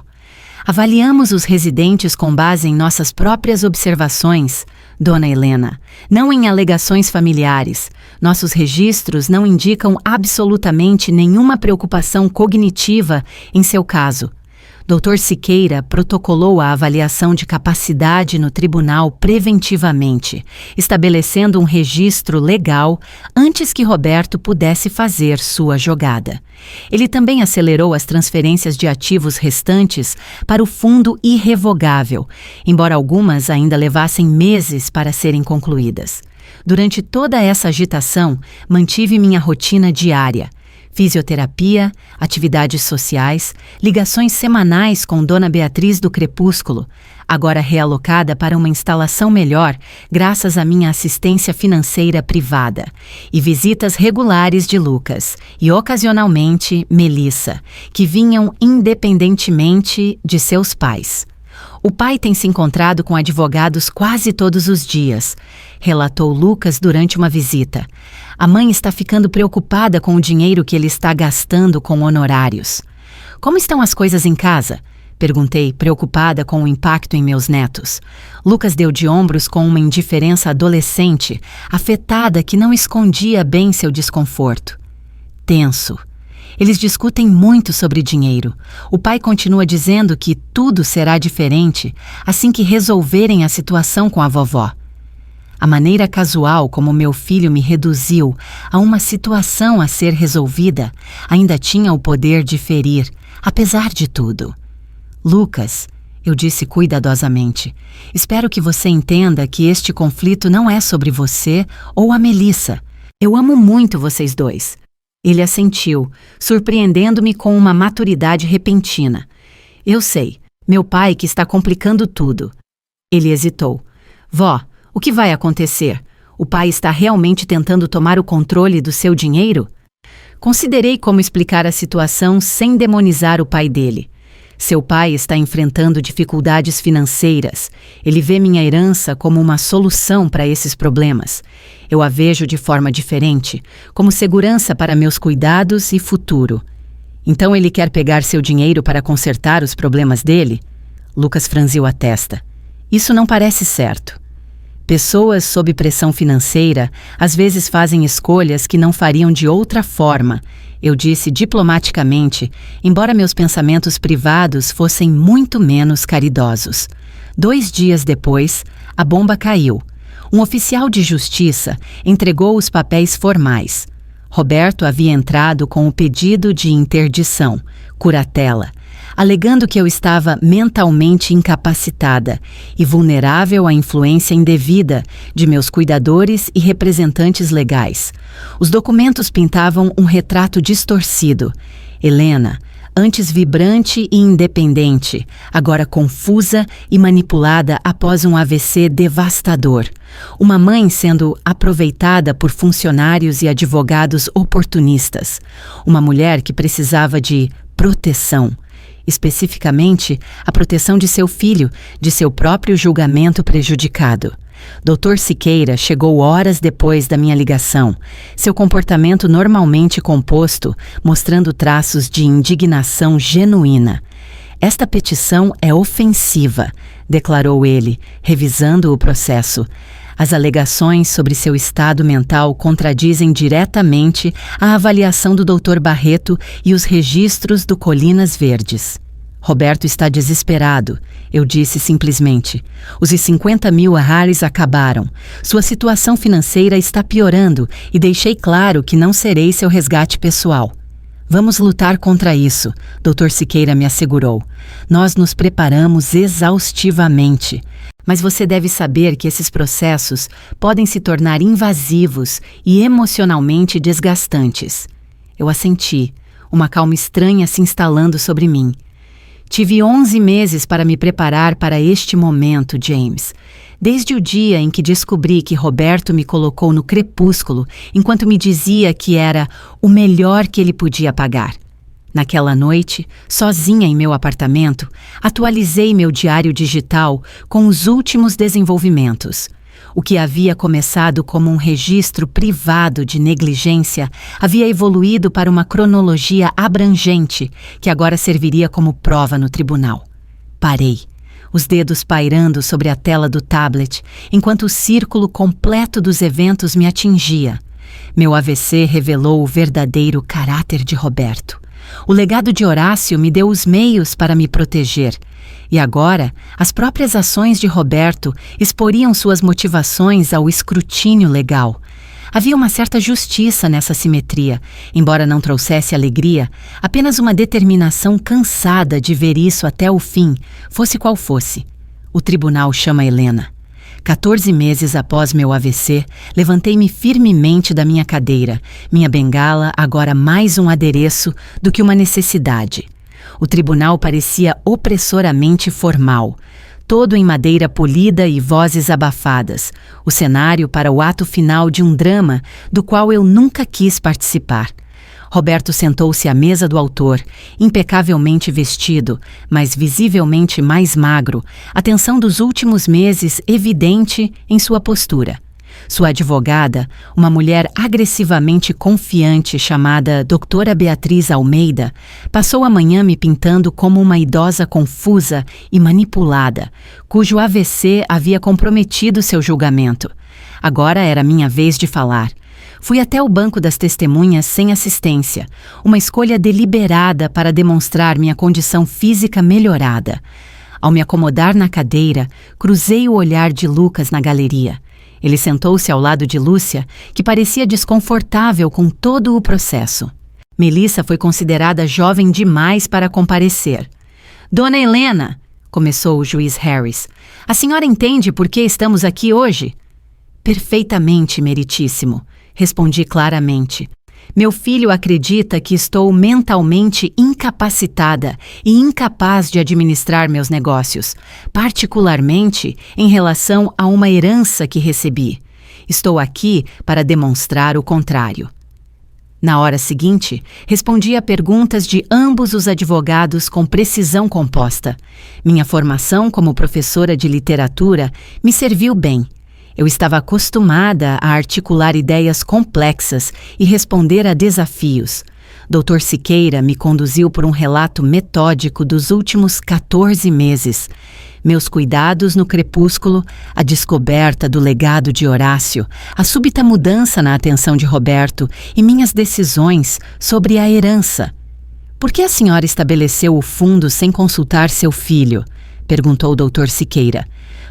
Avaliamos os residentes com base em nossas próprias observações, Dona Helena, não em alegações familiares. Nossos registros não indicam absolutamente nenhuma preocupação cognitiva em seu caso. Dr. Siqueira protocolou a avaliação de capacidade no tribunal preventivamente, estabelecendo um registro legal antes que Roberto pudesse fazer sua jogada. Ele também acelerou as transferências de ativos restantes para o fundo irrevogável, embora algumas ainda levassem meses para serem concluídas. Durante toda essa agitação, mantive minha rotina diária. Fisioterapia, atividades sociais, ligações semanais com Dona Beatriz do Crepúsculo, agora realocada para uma instalação melhor graças à minha assistência financeira privada, e visitas regulares de Lucas e, ocasionalmente, Melissa, que vinham independentemente de seus pais. O pai tem se encontrado com advogados quase todos os dias, relatou Lucas durante uma visita. A mãe está ficando preocupada com o dinheiro que ele está gastando com honorários. Como estão as coisas em casa? Perguntei, preocupada com o impacto em meus netos. Lucas deu de ombros com uma indiferença adolescente, afetada que não escondia bem seu desconforto. Tenso. Eles discutem muito sobre dinheiro. O pai continua dizendo que tudo será diferente assim que resolverem a situação com a vovó. A maneira casual como meu filho me reduziu a uma situação a ser resolvida ainda tinha o poder de ferir, apesar de tudo. Lucas, eu disse cuidadosamente, espero que você entenda que este conflito não é sobre você ou a Melissa. Eu amo muito vocês dois. Ele assentiu, surpreendendo-me com uma maturidade repentina. Eu sei, meu pai que está complicando tudo. Ele hesitou. Vó, o que vai acontecer? O pai está realmente tentando tomar o controle do seu dinheiro? Considerei como explicar a situação sem demonizar o pai dele. Seu pai está enfrentando dificuldades financeiras. Ele vê minha herança como uma solução para esses problemas. Eu a vejo de forma diferente, como segurança para meus cuidados e futuro. Então ele quer pegar seu dinheiro para consertar os problemas dele? Lucas franziu a testa. Isso não parece certo. Pessoas sob pressão financeira às vezes fazem escolhas que não fariam de outra forma, eu disse diplomaticamente, embora meus pensamentos privados fossem muito menos caridosos. 2 dias depois, a bomba caiu. Um oficial de justiça entregou os papéis formais. Roberto havia entrado com o pedido de interdição, curatela, alegando que eu estava mentalmente incapacitada e vulnerável à influência indevida de meus cuidadores e representantes legais. Os documentos pintavam um retrato distorcido. Helena, antes vibrante e independente, agora confusa e manipulada após um AVC devastador. Uma mãe sendo aproveitada por funcionários e advogados oportunistas. Uma mulher que precisava de proteção. Especificamente, a proteção de seu filho, de seu próprio julgamento prejudicado. Dr. Siqueira chegou horas depois da minha ligação, seu comportamento normalmente composto, mostrando traços de indignação genuína. Esta petição é ofensiva, declarou ele, revisando o processo. As alegações sobre seu estado mental contradizem diretamente a avaliação do Dr. Barreto e os registros do Colinas Verdes. Roberto está desesperado, eu disse simplesmente. Os 50 mil reais acabaram. Sua situação financeira está piorando e deixei claro que não serei seu resgate pessoal. Vamos lutar contra isso, Dr. Siqueira me assegurou. Nós nos preparamos exaustivamente. Mas você deve saber que esses processos podem se tornar invasivos e emocionalmente desgastantes. Eu assenti, uma calma estranha se instalando sobre mim. Tive 11 meses para me preparar para este momento, James. Desde o dia em que descobri que Roberto me colocou no crepúsculo enquanto me dizia que era o melhor que ele podia pagar. Naquela noite, sozinha em meu apartamento, atualizei meu diário digital com os últimos desenvolvimentos. O que havia começado como um registro privado de negligência havia evoluído para uma cronologia abrangente que agora serviria como prova no tribunal. Parei, os dedos pairando sobre a tela do tablet, enquanto o círculo completo dos eventos me atingia. Meu AVC revelou o verdadeiro caráter de Roberto. O legado de Horácio me deu os meios para me proteger. E agora, as próprias ações de Roberto exporiam suas motivações ao escrutínio legal. Havia uma certa justiça nessa simetria, embora não trouxesse alegria, apenas uma determinação cansada de ver isso até o fim, fosse qual fosse. O tribunal chama Helena. 14 meses após meu AVC, levantei-me firmemente da minha cadeira, minha bengala agora mais um adereço do que uma necessidade. O tribunal parecia opressoramente formal, todo em madeira polida e vozes abafadas, o cenário para o ato final de um drama do qual eu nunca quis participar. Roberto sentou-se à mesa do autor, impecavelmente vestido, mas visivelmente mais magro, a tensão dos últimos meses evidente em sua postura. Sua advogada, uma mulher agressivamente confiante chamada Doutora Beatriz Almeida, passou a manhã me pintando como uma idosa confusa e manipulada, cujo AVC havia comprometido seu julgamento. Agora era minha vez de falar. Fui até o banco das testemunhas sem assistência, uma escolha deliberada para demonstrar minha condição física melhorada. Ao me acomodar na cadeira, cruzei o olhar de Lucas na galeria. Ele sentou-se ao lado de Lúcia, que parecia desconfortável com todo o processo. Melissa foi considerada jovem demais para comparecer. Dona Helena, começou o juiz Harris, a senhora entende por que estamos aqui hoje? Perfeitamente, meritíssimo, respondi claramente. Meu filho acredita que estou mentalmente incapacitada e incapaz de administrar meus negócios, particularmente em relação a uma herança que recebi. Estou aqui para demonstrar o contrário. Na hora seguinte, respondi a perguntas de ambos os advogados com precisão composta. Minha formação como professora de literatura me serviu bem. Eu estava acostumada a articular ideias complexas e responder a desafios. Dr. Siqueira me conduziu por um relato metódico dos últimos 14 meses. Meus cuidados no crepúsculo, a descoberta do legado de Horácio, a súbita mudança na atenção de Roberto e minhas decisões sobre a herança. Por que a senhora estabeleceu o fundo sem consultar seu filho? Perguntou o Dr. Siqueira.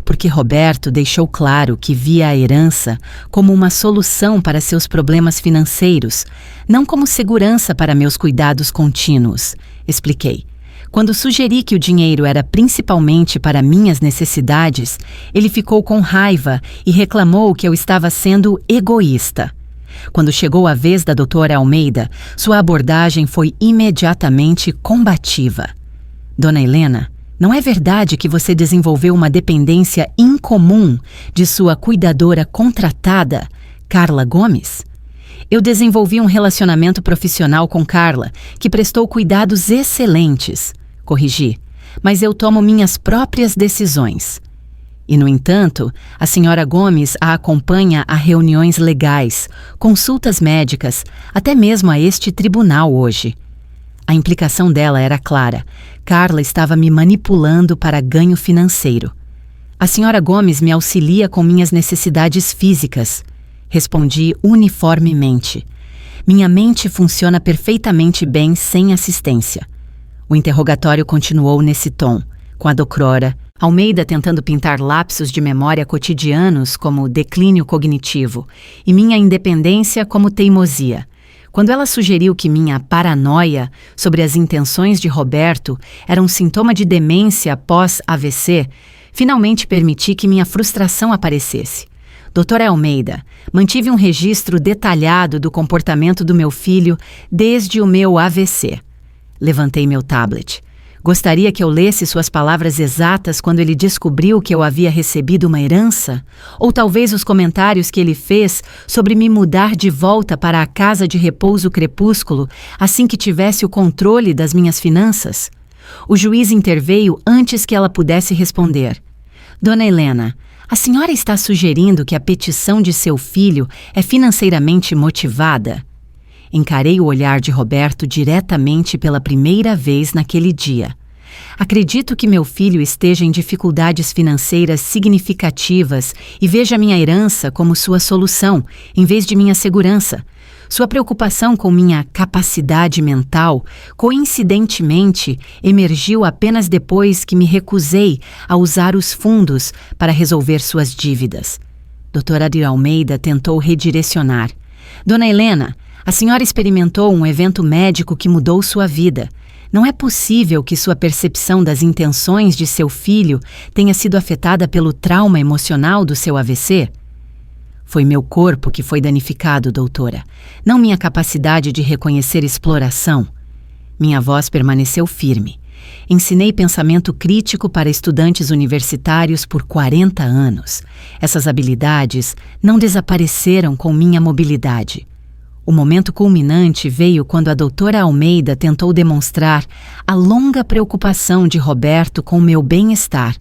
Porque Roberto deixou claro que via a herança como uma solução para seus problemas financeiros, não como segurança para meus cuidados contínuos, expliquei. Quando sugeri que o dinheiro era principalmente para minhas necessidades, ele ficou com raiva e reclamou que eu estava sendo egoísta. Quando chegou a vez da doutora Almeida, sua abordagem foi imediatamente combativa. Dona Helena, não é verdade que você desenvolveu uma dependência incomum de sua cuidadora contratada, Carla Gomes? Eu desenvolvi um relacionamento profissional com Carla, que prestou cuidados excelentes, corrigi, mas eu tomo minhas próprias decisões. E, no entanto, a senhora Gomes a acompanha a reuniões legais, consultas médicas, até mesmo a este tribunal hoje. A implicação dela era clara. Carla estava me manipulando para ganho financeiro. A senhora Gomes me auxilia com minhas necessidades físicas. Respondi uniformemente. Minha mente funciona perfeitamente bem sem assistência. O interrogatório continuou nesse tom, com a doctora Almeida tentando pintar lapsos de memória cotidianos como declínio cognitivo e minha independência como teimosia. Quando ela sugeriu que minha paranoia sobre as intenções de Roberto era um sintoma de demência pós-AVC, finalmente permiti que minha frustração aparecesse. Doutora Almeida, mantive um registro detalhado do comportamento do meu filho desde o meu AVC. Levantei meu tablet. Gostaria que eu lesse suas palavras exatas quando ele descobriu que eu havia recebido uma herança? Ou talvez os comentários que ele fez sobre me mudar de volta para a casa de repouso Crepúsculo assim que tivesse o controle das minhas finanças? O juiz interveio antes que ela pudesse responder. Dona Helena, a senhora está sugerindo que a petição de seu filho é financeiramente motivada? Encarei o olhar de Roberto diretamente pela primeira vez naquele dia. Acredito que meu filho esteja em dificuldades financeiras significativas e veja minha herança como sua solução, em vez de minha segurança. Sua preocupação com minha capacidade mental, coincidentemente, emergiu apenas depois que me recusei a usar os fundos para resolver suas dívidas. Dr. Adir Almeida tentou redirecionar. Dona Helena, a senhora experimentou um evento médico que mudou sua vida. Não é possível que sua percepção das intenções de seu filho tenha sido afetada pelo trauma emocional do seu AVC? Foi meu corpo que foi danificado, doutora, não minha capacidade de reconhecer exploração. Minha voz permaneceu firme. Ensinei pensamento crítico para estudantes universitários por 40 anos. Essas habilidades não desapareceram com minha mobilidade. O momento culminante veio quando a doutora Almeida tentou demonstrar a longa preocupação de Roberto com meu bem-estar.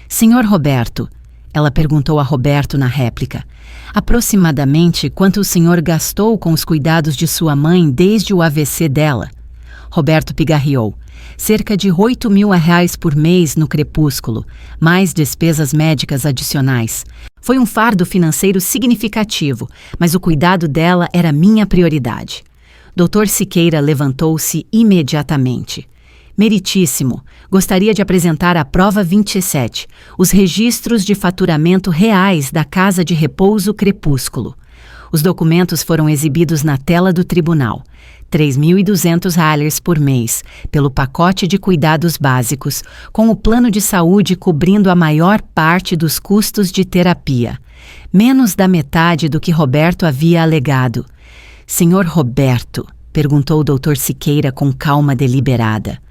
Senhor Roberto, ela perguntou a Roberto na réplica, aproximadamente quanto o senhor gastou com os cuidados de sua mãe desde o AVC dela? Roberto pigarreou. Cerca de R$8.000 por mês no crepúsculo, mais despesas médicas adicionais. Foi um fardo financeiro significativo, mas o cuidado dela era minha prioridade. Dr. Siqueira levantou-se imediatamente. Meritíssimo, gostaria de apresentar a prova 27, os registros de faturamento reais da Casa de Repouso Crepúsculo. Os documentos foram exibidos na tela do tribunal. R$3.200 por mês, pelo pacote de cuidados básicos, com o plano de saúde cobrindo a maior parte dos custos de terapia. Menos da metade do que Roberto havia alegado. Senhor Roberto, perguntou o Dr. Siqueira com calma deliberada.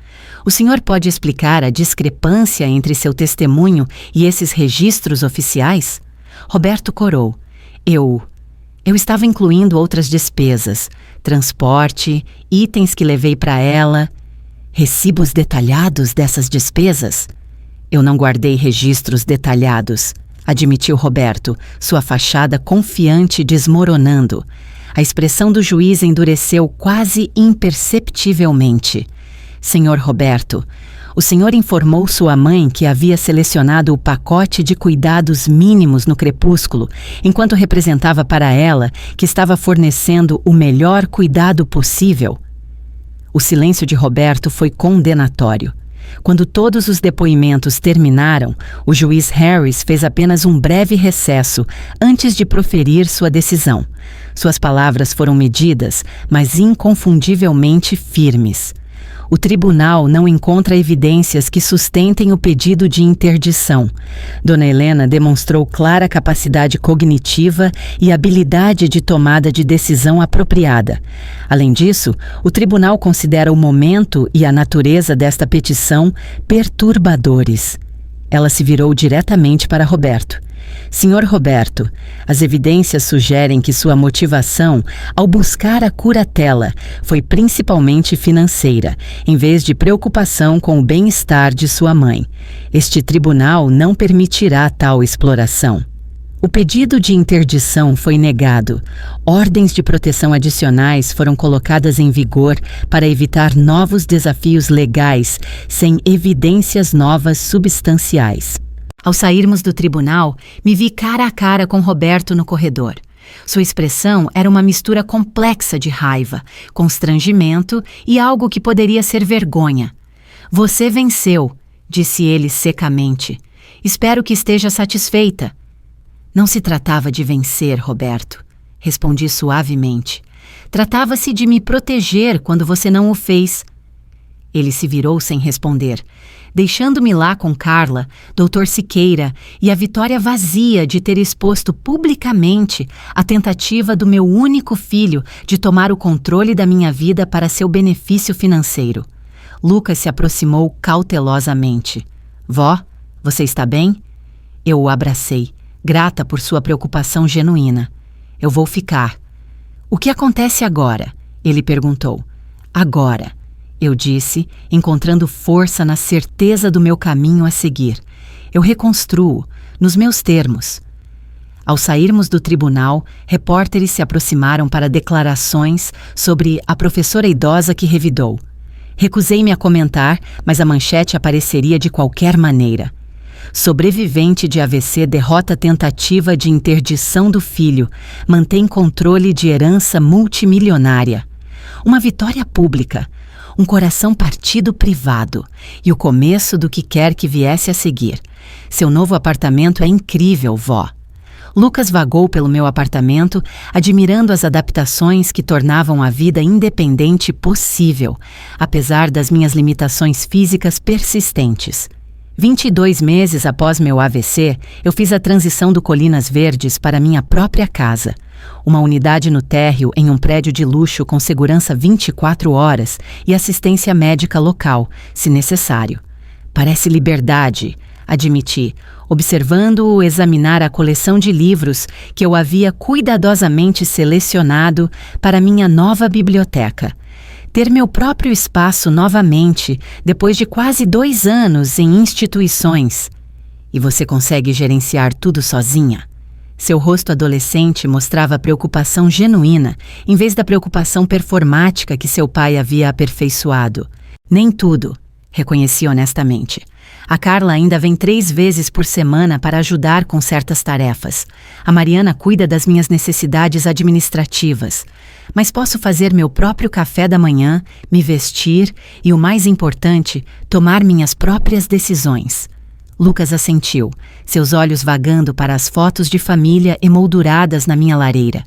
O senhor pode explicar a discrepância entre seu testemunho e esses registros oficiais? Roberto corou. Eu estava incluindo outras despesas, transporte, itens que levei para ela. Recibos detalhados dessas despesas? Eu não guardei registros detalhados, admitiu Roberto, sua fachada confiante desmoronando. A expressão do juiz endureceu quase imperceptivelmente. Senhor Roberto, o senhor informou sua mãe que havia selecionado o pacote de cuidados mínimos no crepúsculo, enquanto representava para ela que estava fornecendo o melhor cuidado possível? O silêncio de Roberto foi condenatório. Quando todos os depoimentos terminaram, o juiz Harris fez apenas um breve recesso antes de proferir sua decisão. Suas palavras foram medidas, mas inconfundivelmente firmes. O tribunal não encontra evidências que sustentem o pedido de interdição. Dona Helena demonstrou clara capacidade cognitiva e habilidade de tomada de decisão apropriada. Além disso, o tribunal considera o momento e a natureza desta petição perturbadores. Ela se virou diretamente para Roberto. Senhor Roberto, as evidências sugerem que sua motivação ao buscar a curatela foi principalmente financeira, em vez de preocupação com o bem-estar de sua mãe. Este tribunal não permitirá tal exploração. O pedido de interdição foi negado. Ordens de proteção adicionais foram colocadas em vigor para evitar novos desafios legais sem evidências novas substanciais. Ao sairmos do tribunal, me vi cara a cara com Roberto no corredor. Sua expressão era uma mistura complexa de raiva, constrangimento e algo que poderia ser vergonha. Você venceu, disse ele secamente. Espero que esteja satisfeita. Não se tratava de vencer, Roberto, respondi suavemente. Tratava-se de me proteger quando você não o fez. Ele se virou sem responder, deixando-me lá com Carla, Dr. Siqueira e a vitória vazia de ter exposto publicamente a tentativa do meu único filho de tomar o controle da minha vida para seu benefício financeiro. Lucas se aproximou cautelosamente. Vó, você está bem? Eu o abracei, grata por sua preocupação genuína. Eu vou ficar. O que acontece agora? Ele perguntou. Agora. Eu disse, encontrando força na certeza do meu caminho a seguir. Eu reconstruo, nos meus termos. Ao sairmos do tribunal, repórteres se aproximaram para declarações sobre a professora idosa que revidou. Recusei-me a comentar, mas a manchete apareceria de qualquer maneira. Sobrevivente de AVC derrota tentativa de interdição do filho, mantém controle de herança multimilionária. Uma vitória pública, um coração partido privado e o começo do que quer que viesse a seguir. Seu novo apartamento é incrível, vó. Lucas vagou pelo meu apartamento, admirando as adaptações que tornavam a vida independente possível, apesar das minhas limitações físicas persistentes. 22 meses após meu AVC, eu fiz a transição do Colinas Verdes para minha própria casa. Uma unidade no térreo em um prédio de luxo com segurança 24 horas e assistência médica local, se necessário. Parece liberdade, admiti, observando-o examinar a coleção de livros que eu havia cuidadosamente selecionado para minha nova biblioteca. Ter meu próprio espaço novamente, depois de quase 2 anos em instituições. E você consegue gerenciar tudo sozinha? Seu rosto adolescente mostrava preocupação genuína, em vez da preocupação performática que seu pai havia aperfeiçoado. Nem tudo, reconheci honestamente. A Carla ainda vem 3 vezes por semana para ajudar com certas tarefas. A Mariana cuida das minhas necessidades administrativas. Mas posso fazer meu próprio café da manhã, me vestir e, o mais importante, tomar minhas próprias decisões. Lucas assentiu, seus olhos vagando para as fotos de família emolduradas na minha lareira.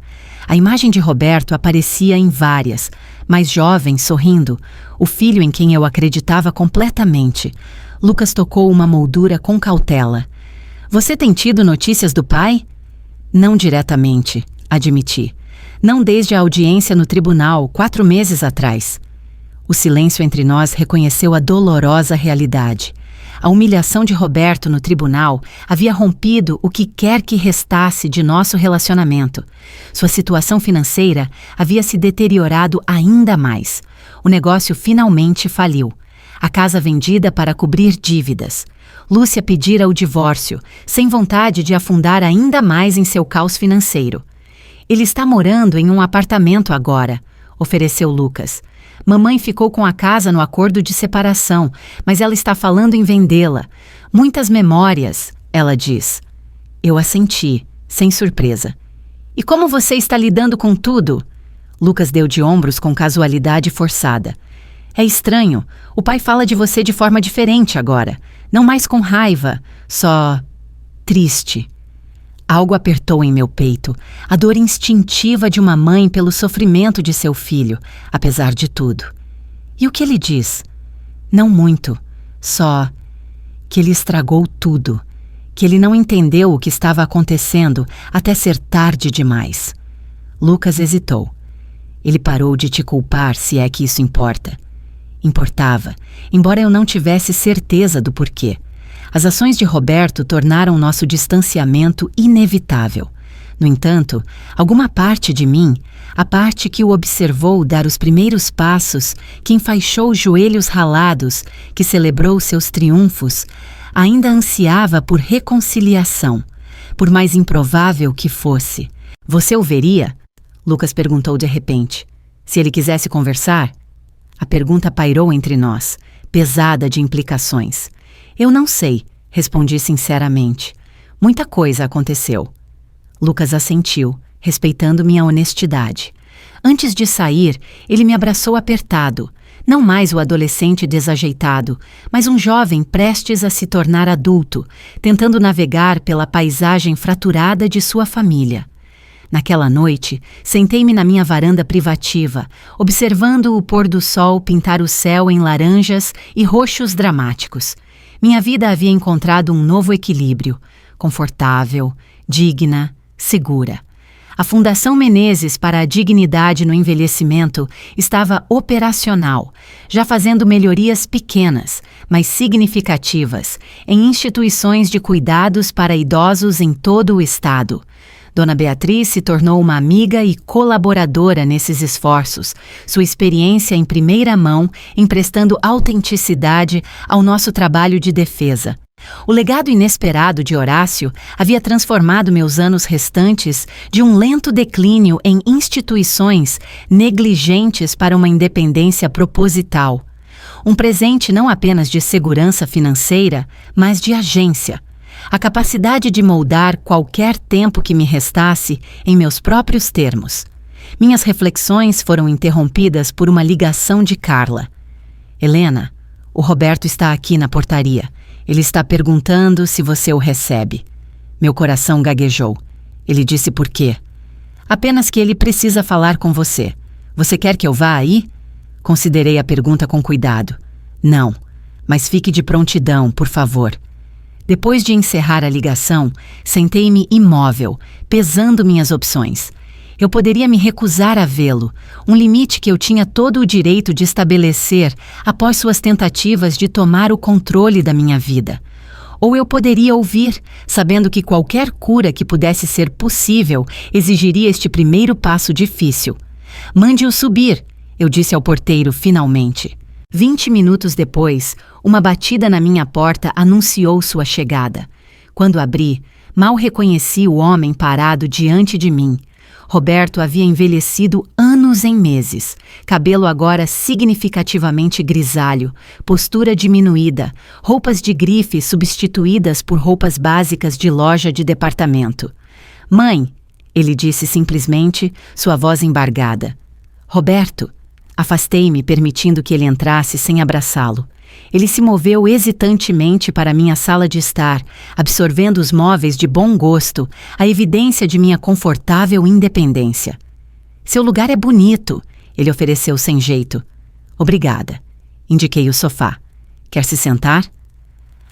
A imagem de Roberto aparecia em várias, mais jovem, sorrindo, o filho em quem eu acreditava completamente. Lucas tocou uma moldura com cautela. Você tem tido notícias do pai? Não diretamente, admiti. Não desde a audiência no tribunal, 4 meses atrás. O silêncio entre nós reconheceu a dolorosa realidade. A humilhação de Roberto no tribunal havia rompido o que quer que restasse de nosso relacionamento. Sua situação financeira havia se deteriorado ainda mais. O negócio finalmente faliu. A casa vendida para cobrir dívidas. Lúcia pedira o divórcio, sem vontade de afundar ainda mais em seu caos financeiro. Ele está morando em um apartamento agora, ofereceu Lucas. Mamãe ficou com a casa no acordo de separação, mas ela está falando em vendê-la. Muitas memórias, ela diz. Eu assenti, sem surpresa. E como você está lidando com tudo? Lucas deu de ombros com casualidade forçada. É estranho, o pai fala de você de forma diferente agora. Não mais com raiva, só triste. Algo apertou em meu peito, a dor instintiva de uma mãe pelo sofrimento de seu filho, apesar de tudo. E o que ele diz? Não muito, só que ele estragou tudo, que ele não entendeu o que estava acontecendo até ser tarde demais. Lucas hesitou. Ele parou de te culpar, se é que isso importa. Importava, embora eu não tivesse certeza do porquê. As ações de Roberto tornaram nosso distanciamento inevitável. No entanto, alguma parte de mim, a parte que o observou dar os primeiros passos, que enfaixou os joelhos ralados, que celebrou seus triunfos, ainda ansiava por reconciliação, por mais improvável que fosse. Você o veria? Lucas perguntou de repente. Se ele quisesse conversar? A pergunta pairou entre nós, pesada de implicações. Eu não sei, respondi sinceramente. Muita coisa aconteceu. Lucas assentiu, respeitando minha honestidade. Antes de sair, ele me abraçou apertado. Não mais o adolescente desajeitado, mas um jovem prestes a se tornar adulto, tentando navegar pela paisagem fraturada de sua família. Naquela noite, sentei-me na minha varanda privativa, observando o pôr do sol pintar o céu em laranjas e roxos dramáticos. Minha vida havia encontrado um novo equilíbrio, confortável, digna, segura. A Fundação Menezes para a Dignidade no Envelhecimento estava operacional, já fazendo melhorias pequenas, mas significativas, em instituições de cuidados para idosos em todo o estado. Dona Beatriz se tornou uma amiga e colaboradora nesses esforços, sua experiência em primeira mão emprestando autenticidade ao nosso trabalho de defesa. O legado inesperado de Horácio havia transformado meus anos restantes de um lento declínio em instituições negligentes para uma independência proposital. Um presente não apenas de segurança financeira, mas de agência. a capacidade de moldar qualquer tempo que me restasse em meus próprios termos. Minhas reflexões foram interrompidas por uma ligação de Carla. Helena, o Roberto está aqui na portaria. Ele está perguntando se você o recebe. Meu coração gaguejou. Ele disse por quê. Apenas que ele precisa falar com você. Você quer que eu vá aí? Considerei a pergunta com cuidado. Não, mas fique de prontidão, por favor. Depois de encerrar a ligação, sentei-me imóvel, pesando minhas opções. Eu poderia me recusar a vê-lo, um limite que eu tinha todo o direito de estabelecer após suas tentativas de tomar o controle da minha vida. Ou eu poderia ouvir, sabendo que qualquer cura que pudesse ser possível exigiria este primeiro passo difícil. Mande-o subir, eu disse ao porteiro finalmente. 20 minutos depois, uma batida na minha porta anunciou sua chegada. Quando abri, mal reconheci o homem parado diante de mim. Roberto havia envelhecido anos em meses, cabelo agora significativamente grisalho, postura diminuída, roupas de grife substituídas por roupas básicas de loja de departamento. "Mãe", ele disse simplesmente, sua voz embargada. "Roberto." Afastei-me, permitindo que ele entrasse sem abraçá-lo. Ele se moveu hesitantemente para minha sala de estar, absorvendo os móveis de bom gosto, a evidência de minha confortável independência. "Seu lugar é bonito", ele ofereceu sem jeito. "Obrigada." Indiquei o sofá. "Quer se sentar?"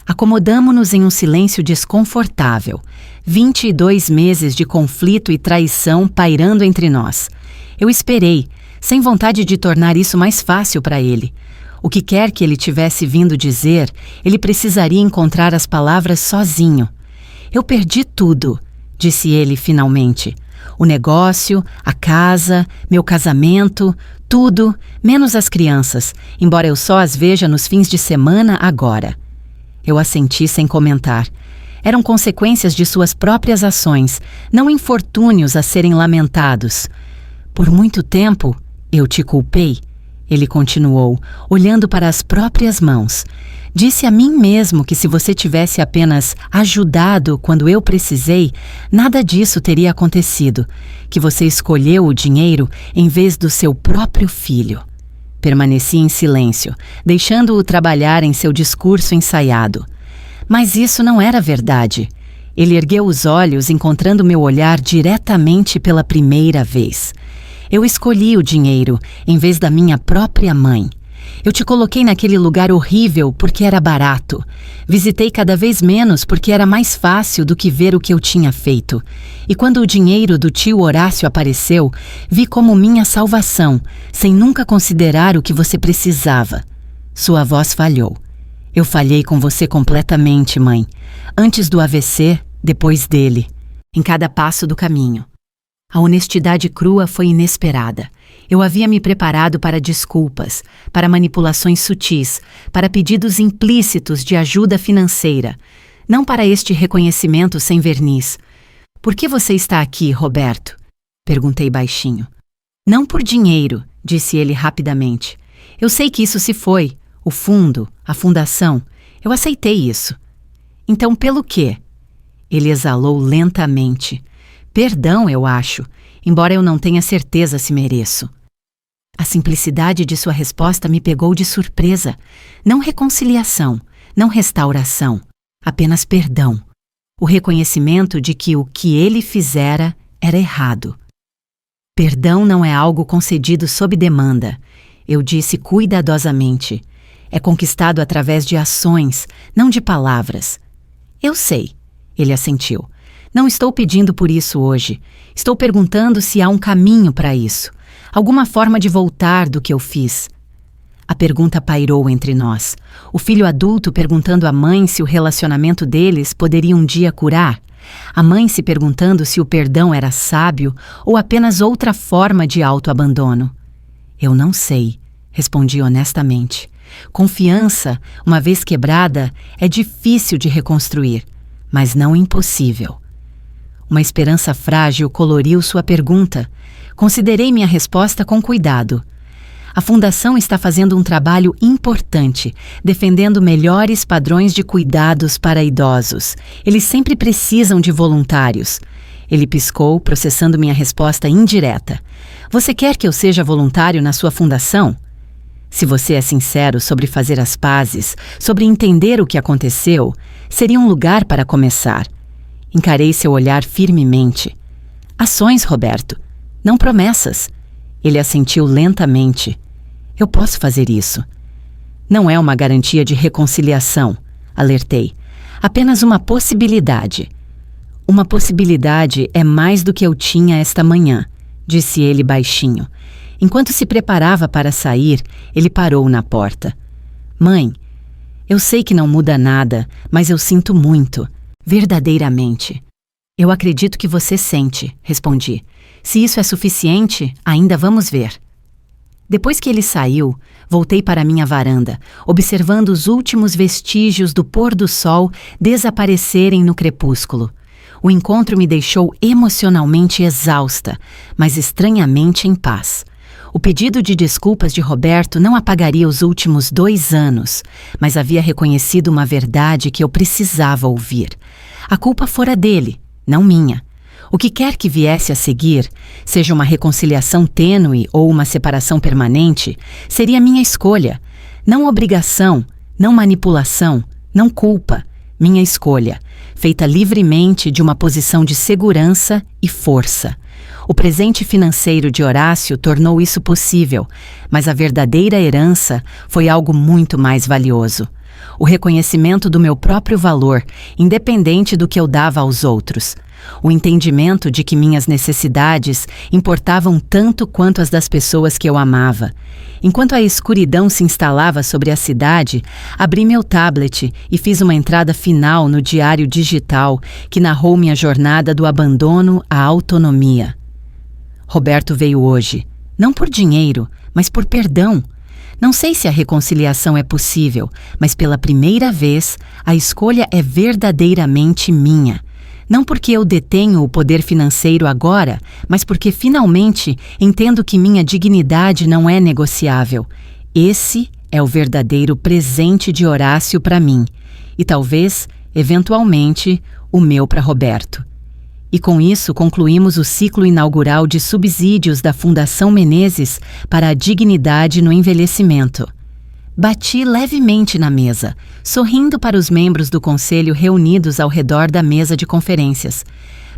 Acomodamo-nos em um silêncio desconfortável. 22 meses de conflito e traição pairando entre nós. Eu esperei, sem vontade de tornar isso mais fácil para ele. O que quer que ele tivesse vindo dizer, ele precisaria encontrar as palavras sozinho. "Eu perdi tudo", disse ele finalmente. "O negócio, a casa, meu casamento, tudo, menos as crianças, embora eu só as veja nos fins de semana agora." Eu assenti sem comentar. Eram consequências de suas próprias ações, não infortúnios a serem lamentados. "Por muito tempo, eu te culpei", ele continuou, olhando para as próprias mãos. "Disse a mim mesmo que se você tivesse apenas ajudado quando eu precisei, nada disso teria acontecido, que você escolheu o dinheiro em vez do seu próprio filho." Permaneci em silêncio, deixando-o trabalhar em seu discurso ensaiado. Mas isso não era verdade. Ele ergueu os olhos, encontrando meu olhar diretamente pela primeira vez. "Eu escolhi o dinheiro em vez da minha própria mãe. Eu te coloquei naquele lugar horrível porque era barato. Visitei cada vez menos porque era mais fácil do que ver o que eu tinha feito. E quando o dinheiro do tio Horácio apareceu, vi como minha salvação, sem nunca considerar o que você precisava." Sua voz falhou. "Eu falhei com você completamente, mãe. Antes do AVC, depois dele. Em cada passo do caminho." A honestidade crua foi inesperada. Eu havia me preparado para desculpas, para manipulações sutis, para pedidos implícitos de ajuda financeira, não para este reconhecimento sem verniz. "Por que você está aqui, Roberto?" perguntei baixinho. "Não por dinheiro", disse ele rapidamente. "Eu sei que isso se foi, o fundo, a fundação. Eu aceitei isso." "Então pelo quê?" Ele exalou lentamente. "Perdão, eu acho, embora eu não tenha certeza se mereço." A simplicidade de sua resposta me pegou de surpresa. Não reconciliação, não restauração, apenas perdão. O reconhecimento de que o que ele fizera era errado. "Perdão não é algo concedido sob demanda", eu disse cuidadosamente. "É conquistado através de ações, não de palavras." "Eu sei", ele assentiu. "Não estou pedindo por isso hoje. Estou perguntando se há um caminho para isso. Alguma forma de voltar do que eu fiz." A pergunta pairou entre nós. O filho adulto perguntando à mãe se o relacionamento deles poderia um dia curar. A mãe se perguntando se o perdão era sábio ou apenas outra forma de autoabandono. "Eu não sei", respondi honestamente. Confiança, uma vez quebrada, é difícil de reconstruir, mas não impossível. Uma esperança frágil coloriu sua pergunta. Considerei minha resposta com cuidado. A Fundação está fazendo um trabalho importante, defendendo melhores padrões de cuidados para idosos. Eles sempre precisam de voluntários. Ele piscou, processando minha resposta indireta. Você quer que eu seja voluntário na sua fundação? Se você é sincero sobre fazer as pazes, sobre entender o que aconteceu, seria um lugar para começar. Encarei seu olhar firmemente. Ações, Roberto, não promessas. Ele assentiu lentamente. Eu posso fazer isso. Não é uma garantia de reconciliação, alertei. Apenas uma possibilidade. Uma possibilidade é mais do que eu tinha esta manhã, disse ele baixinho. Enquanto se preparava para sair, ele parou na porta. Mãe, eu sei que não muda nada, mas eu sinto muito, verdadeiramente. Eu acredito que você sente, respondi. Se isso é suficiente, ainda vamos ver. Depois que ele saiu, voltei para minha varanda, observando os últimos vestígios do pôr do sol desaparecerem no crepúsculo. O encontro me deixou emocionalmente exausta, mas estranhamente em paz. O pedido de desculpas de Roberto não apagaria os últimos 2 anos, mas havia reconhecido uma verdade que eu precisava ouvir. A culpa fora dele, não minha. O que quer que viesse a seguir, seja uma reconciliação tênue ou uma separação permanente, seria minha escolha. Não obrigação, não manipulação, não culpa. Minha escolha, feita livremente de uma posição de segurança e força. O presente financeiro de Horácio tornou isso possível, mas a verdadeira herança foi algo muito mais valioso. O reconhecimento do meu próprio valor, independente do que eu dava aos outros. O entendimento de que minhas necessidades importavam tanto quanto as das pessoas que eu amava. Enquanto a escuridão se instalava sobre a cidade, abri meu tablet e fiz uma entrada final no diário digital que narrou minha jornada do abandono à autonomia. Roberto veio hoje, não por dinheiro, mas por perdão. Não sei se a reconciliação é possível, mas pela primeira vez a escolha é verdadeiramente minha. Não porque eu detenho o poder financeiro agora, mas porque finalmente entendo que minha dignidade não é negociável. Esse é o verdadeiro presente de Horácio para mim e talvez, eventualmente, o meu para Roberto. E com isso concluímos o ciclo inaugural de subsídios da Fundação Menezes para a dignidade no envelhecimento. Bati levemente na mesa, sorrindo para os membros do conselho reunidos ao redor da mesa de conferências.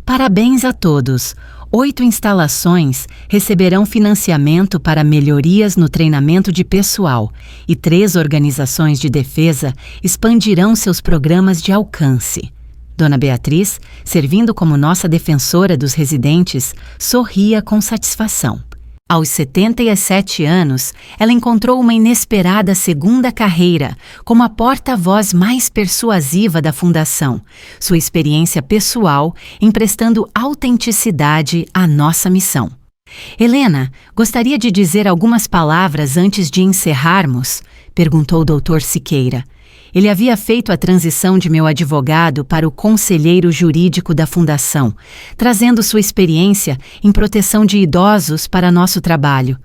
Parabéns a todos! 8 instalações receberão financiamento para melhorias no treinamento de pessoal e 3 organizações de defesa expandirão seus programas de alcance. Dona Beatriz, servindo como nossa defensora dos residentes, sorria com satisfação. Aos 77 anos, ela encontrou uma inesperada segunda carreira como a porta-voz mais persuasiva da Fundação, sua experiência pessoal emprestando autenticidade à nossa missão. Helena, gostaria de dizer algumas palavras antes de encerrarmos? Perguntou o Dr. Siqueira. Ele havia feito a transição de meu advogado para o conselheiro jurídico da Fundação, trazendo sua experiência em proteção de idosos para nosso trabalho.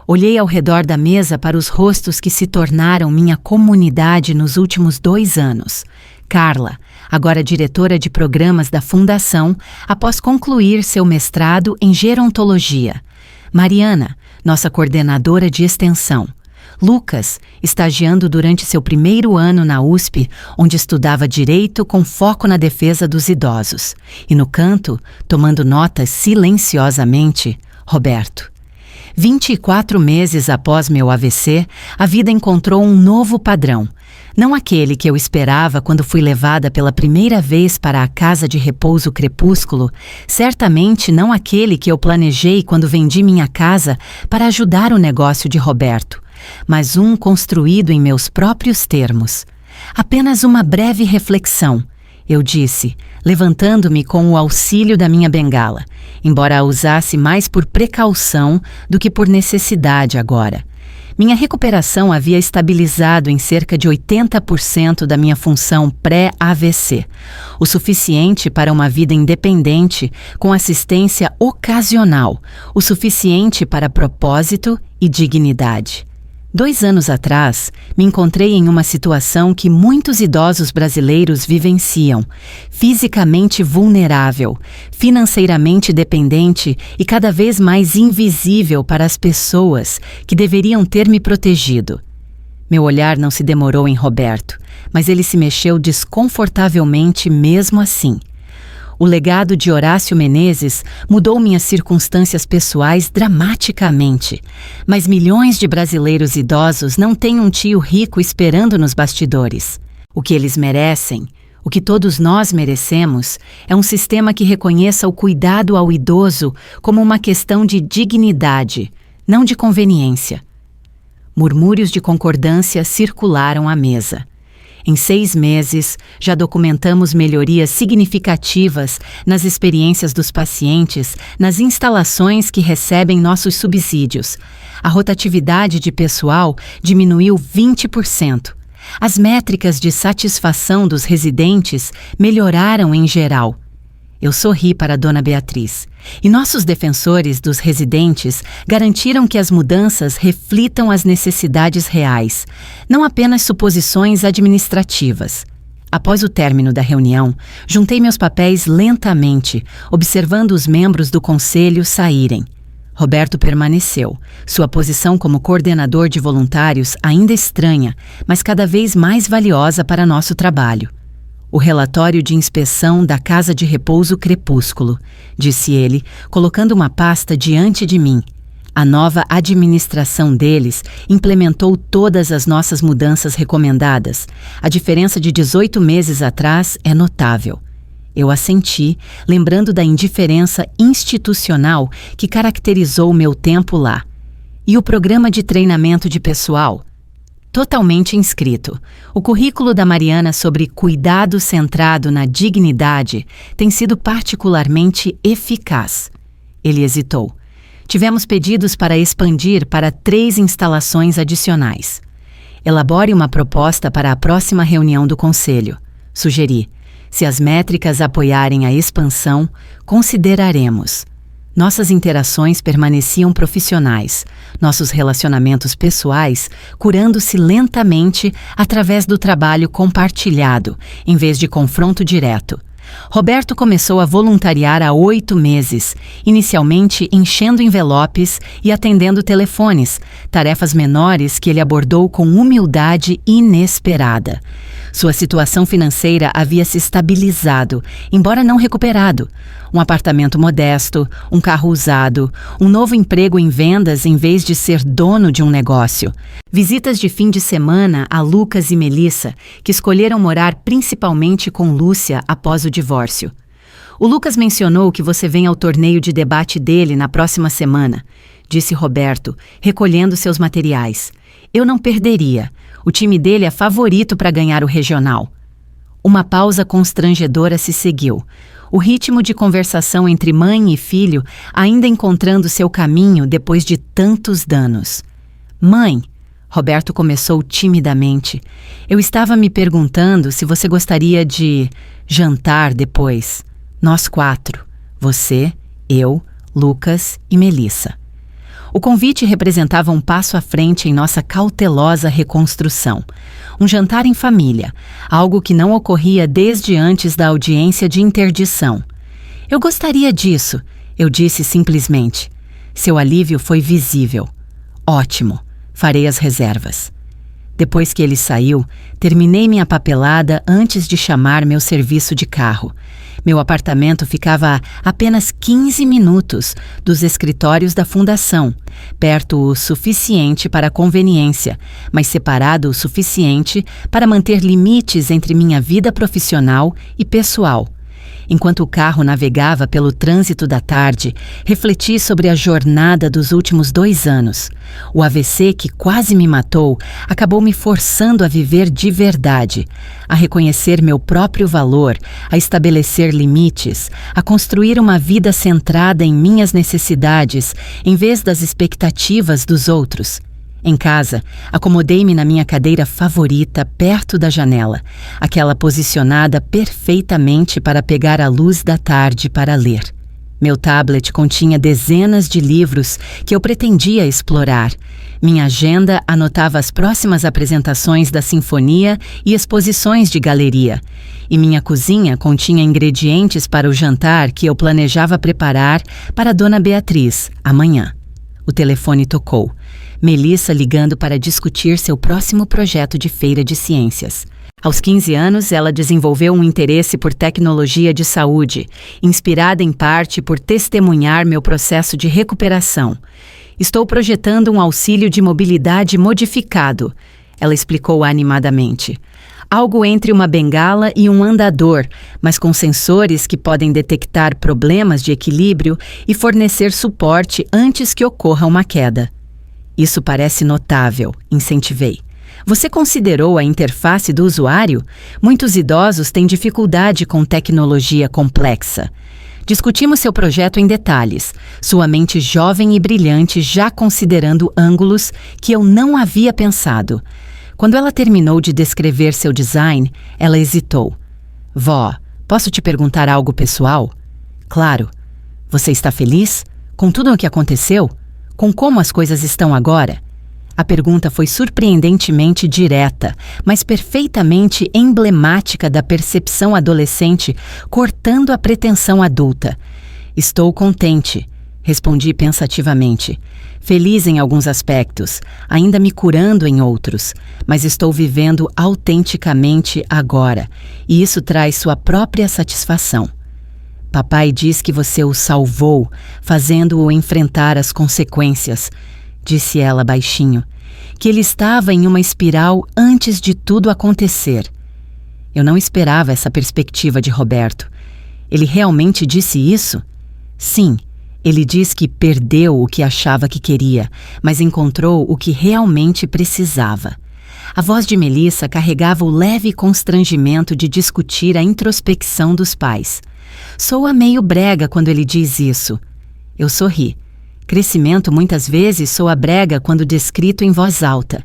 Olhei ao redor da mesa para os rostos que se tornaram minha comunidade nos últimos 2 anos. Carla, agora diretora de programas da Fundação, após concluir seu mestrado em gerontologia. Mariana, nossa coordenadora de extensão. Lucas, estagiando durante seu primeiro ano na USP, onde estudava Direito com foco na defesa dos idosos. E no canto, tomando notas silenciosamente, Roberto. 24 meses após meu AVC, a vida encontrou um novo padrão. Não aquele que eu esperava quando fui levada pela primeira vez para a casa de repouso Crepúsculo, certamente não aquele que eu planejei quando vendi minha casa para ajudar o negócio de Roberto, mas um construído em meus próprios termos. Apenas uma breve reflexão, eu disse, levantando-me com o auxílio da minha bengala, embora a usasse mais por precaução do que por necessidade agora. Minha recuperação havia estabilizado em cerca de 80% da minha função pré-AVC, o suficiente para uma vida independente com assistência ocasional, o suficiente para propósito e dignidade. 2 anos atrás, me encontrei em uma situação que muitos idosos brasileiros vivenciam: fisicamente vulnerável, financeiramente dependente e cada vez mais invisível para as pessoas que deveriam ter me protegido. Meu olhar não se demorou em Roberto, mas ele se mexeu desconfortavelmente mesmo assim. O legado de Horácio Menezes mudou minhas circunstâncias pessoais dramaticamente, mas milhões de brasileiros idosos não têm um tio rico esperando nos bastidores. O que eles merecem, o que todos nós merecemos, é um sistema que reconheça o cuidado ao idoso como uma questão de dignidade, não de conveniência. Murmúrios de concordância circularam à mesa. Em 6 meses, já documentamos melhorias significativas nas experiências dos pacientes nas instalações que recebem nossos subsídios. A rotatividade de pessoal diminuiu 20%. As métricas de satisfação dos residentes melhoraram em geral. Eu sorri para a Dona Beatriz, e nossos defensores dos residentes garantiram que as mudanças reflitam as necessidades reais, não apenas suposições administrativas. Após o término da reunião, juntei meus papéis lentamente, observando os membros do conselho saírem. Roberto permaneceu, sua posição como coordenador de voluntários ainda estranha, mas cada vez mais valiosa para nosso trabalho. O relatório de inspeção da Casa de Repouso Crepúsculo, disse ele, colocando uma pasta diante de mim. A nova administração deles implementou todas as nossas mudanças recomendadas. A diferença de 18 meses atrás é notável. Eu assenti, lembrando da indiferença institucional que caracterizou meu tempo lá. E o programa de treinamento de pessoal? Totalmente inscrito. O currículo da Mariana sobre cuidado centrado na dignidade tem sido particularmente eficaz. Ele hesitou. Tivemos pedidos para expandir para 3 instalações adicionais. Elabore uma proposta para a próxima reunião do Conselho. Sugeri. Se as métricas apoiarem a expansão, consideraremos. Nossas interações permaneciam profissionais, nossos relacionamentos pessoais curando-se lentamente através do trabalho compartilhado, em vez de confronto direto. Roberto começou a voluntariar há 8 meses, inicialmente enchendo envelopes e atendendo telefones, tarefas menores que ele abordou com humildade inesperada. Sua situação financeira havia se estabilizado, embora não recuperado. Um apartamento modesto, um carro usado, um novo emprego em vendas em vez de ser dono de um negócio. Visitas de fim de semana a Lucas e Melissa, que escolheram morar principalmente com Lúcia após o divórcio. O Lucas mencionou que você vem ao torneio de debate dele na próxima semana, disse Roberto, recolhendo seus materiais. Eu não perderia. O time dele é favorito para ganhar o regional. Uma pausa constrangedora se seguiu. O ritmo de conversação entre mãe e filho ainda encontrando seu caminho depois de tantos danos. Mãe, Roberto começou timidamente. Eu estava me perguntando se você gostaria de jantar depois. Nós 4. Você, eu, Lucas e Melissa. O convite representava um passo à frente em nossa cautelosa reconstrução. Um jantar em família, algo que não ocorria desde antes da audiência de interdição. Eu gostaria disso, eu disse simplesmente. Seu alívio foi visível. Ótimo, farei as reservas. Depois que ele saiu, terminei minha papelada antes de chamar meu serviço de carro. Meu apartamento ficava a apenas 15 minutos dos escritórios da fundação, perto o suficiente para a conveniência, mas separado o suficiente para manter limites entre minha vida profissional e pessoal. Enquanto o carro navegava pelo trânsito da tarde, refleti sobre a jornada dos últimos 2 anos. O AVC que quase me matou acabou me forçando a viver de verdade, a reconhecer meu próprio valor, a estabelecer limites, a construir uma vida centrada em minhas necessidades, em vez das expectativas dos outros. Em casa, acomodei-me na minha cadeira favorita perto da janela, aquela posicionada perfeitamente para pegar a luz da tarde para ler. Meu tablet continha dezenas de livros que eu pretendia explorar. Minha agenda anotava as próximas apresentações da sinfonia e exposições de galeria. E minha cozinha continha ingredientes para o jantar que eu planejava preparar para Dona Beatriz amanhã. O telefone tocou. Melissa ligando para discutir seu próximo projeto de feira de ciências. Aos 15 anos, ela desenvolveu um interesse por tecnologia de saúde, inspirada em parte por testemunhar meu processo de recuperação. Estou projetando um auxílio de mobilidade modificado, ela explicou animadamente. Algo entre uma bengala e um andador, mas com sensores que podem detectar problemas de equilíbrio e fornecer suporte antes que ocorra uma queda. Isso parece notável, incentivei. Você considerou a interface do usuário? Muitos idosos têm dificuldade com tecnologia complexa. Discutimos seu projeto em detalhes, sua mente jovem e brilhante já considerando ângulos que eu não havia pensado. Quando ela terminou de descrever seu design, ela hesitou. Vó, posso te perguntar algo pessoal? Claro. Você está feliz? Com tudo o que aconteceu? Com como as coisas estão agora? A pergunta foi surpreendentemente direta, mas perfeitamente emblemática da percepção adolescente cortando a pretensão adulta. Estou contente, respondi pensativamente. Feliz em alguns aspectos, ainda me curando em outros, mas estou vivendo autenticamente agora, e isso traz sua própria satisfação. Papai diz que você o salvou, fazendo-o enfrentar as consequências, disse ela baixinho, que ele estava em uma espiral antes de tudo acontecer. Eu não esperava essa perspectiva de Roberto. Ele realmente disse isso? Sim, ele diz que perdeu o que achava que queria, mas encontrou o que realmente precisava. A voz de Melissa carregava o leve constrangimento de discutir a introspecção dos pais. Soa meio brega quando ele diz isso. Eu sorri. Crescimento muitas vezes soa brega quando descrito em voz alta.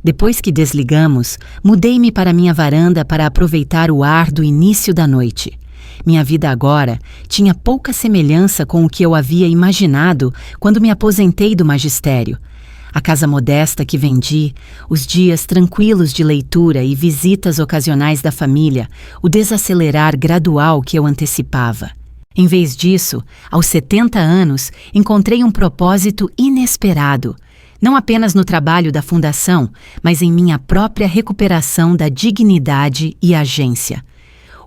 Depois que desligamos, mudei-me para minha varanda para aproveitar o ar do início da noite. Minha vida agora tinha pouca semelhança com o que eu havia imaginado quando me aposentei do magistério. A casa modesta que vendi, os dias tranquilos de leitura e visitas ocasionais da família, o desacelerar gradual que eu antecipava. Em vez disso, aos 70 anos, encontrei um propósito inesperado, não apenas no trabalho da Fundação, mas em minha própria recuperação da dignidade e agência.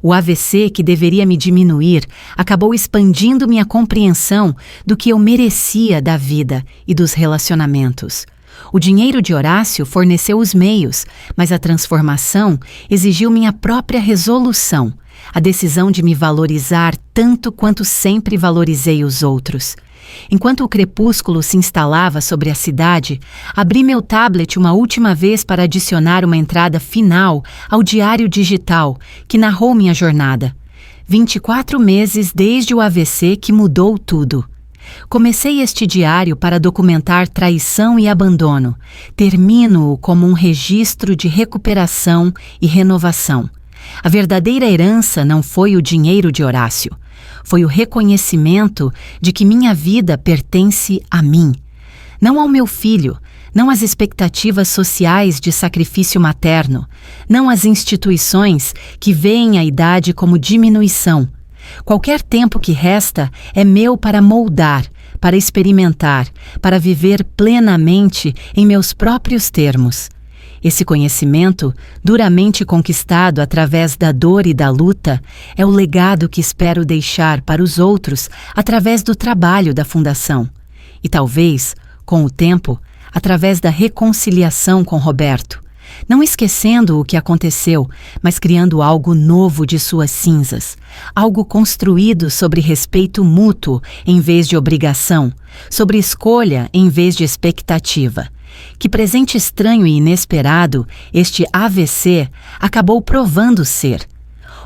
O AVC, que deveria me diminuir, acabou expandindo minha compreensão do que eu merecia da vida e dos relacionamentos. O dinheiro de Horácio forneceu os meios, mas a transformação exigiu minha própria resolução, a decisão de me valorizar tanto quanto sempre valorizei os outros. Enquanto o crepúsculo se instalava sobre a cidade, abri meu tablet uma última vez para adicionar uma entrada final ao diário digital que narrou minha jornada. 24 meses desde o AVC que mudou tudo. Comecei este diário para documentar traição e abandono. Termino-o como um registro de recuperação e renovação. A verdadeira herança não foi o dinheiro de Horácio. Foi o reconhecimento de que minha vida pertence a mim. Não ao meu filho, não às expectativas sociais de sacrifício materno, não às instituições que veem a idade como diminuição. Qualquer tempo que resta é meu para moldar, para experimentar, para viver plenamente em meus próprios termos. Esse conhecimento, duramente conquistado através da dor e da luta, é o legado que espero deixar para os outros através do trabalho da Fundação. E talvez, com o tempo, através da reconciliação com Roberto. Não esquecendo o que aconteceu, mas criando algo novo de suas cinzas. Algo construído sobre respeito mútuo em vez de obrigação, sobre escolha em vez de expectativa. Que presente estranho e inesperado, este AVC acabou provando ser.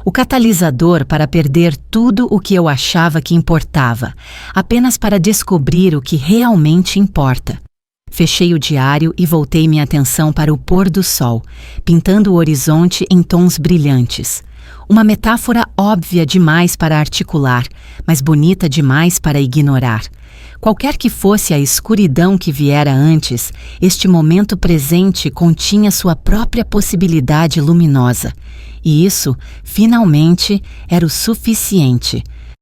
O catalisador para perder tudo o que eu achava que importava, apenas para descobrir o que realmente importa. Fechei o diário e voltei minha atenção para o pôr do sol, pintando o horizonte em tons brilhantes. Uma metáfora óbvia demais para articular, mas bonita demais para ignorar. Qualquer que fosse a escuridão que viera antes, este momento presente continha sua própria possibilidade luminosa. E isso, finalmente, era o suficiente.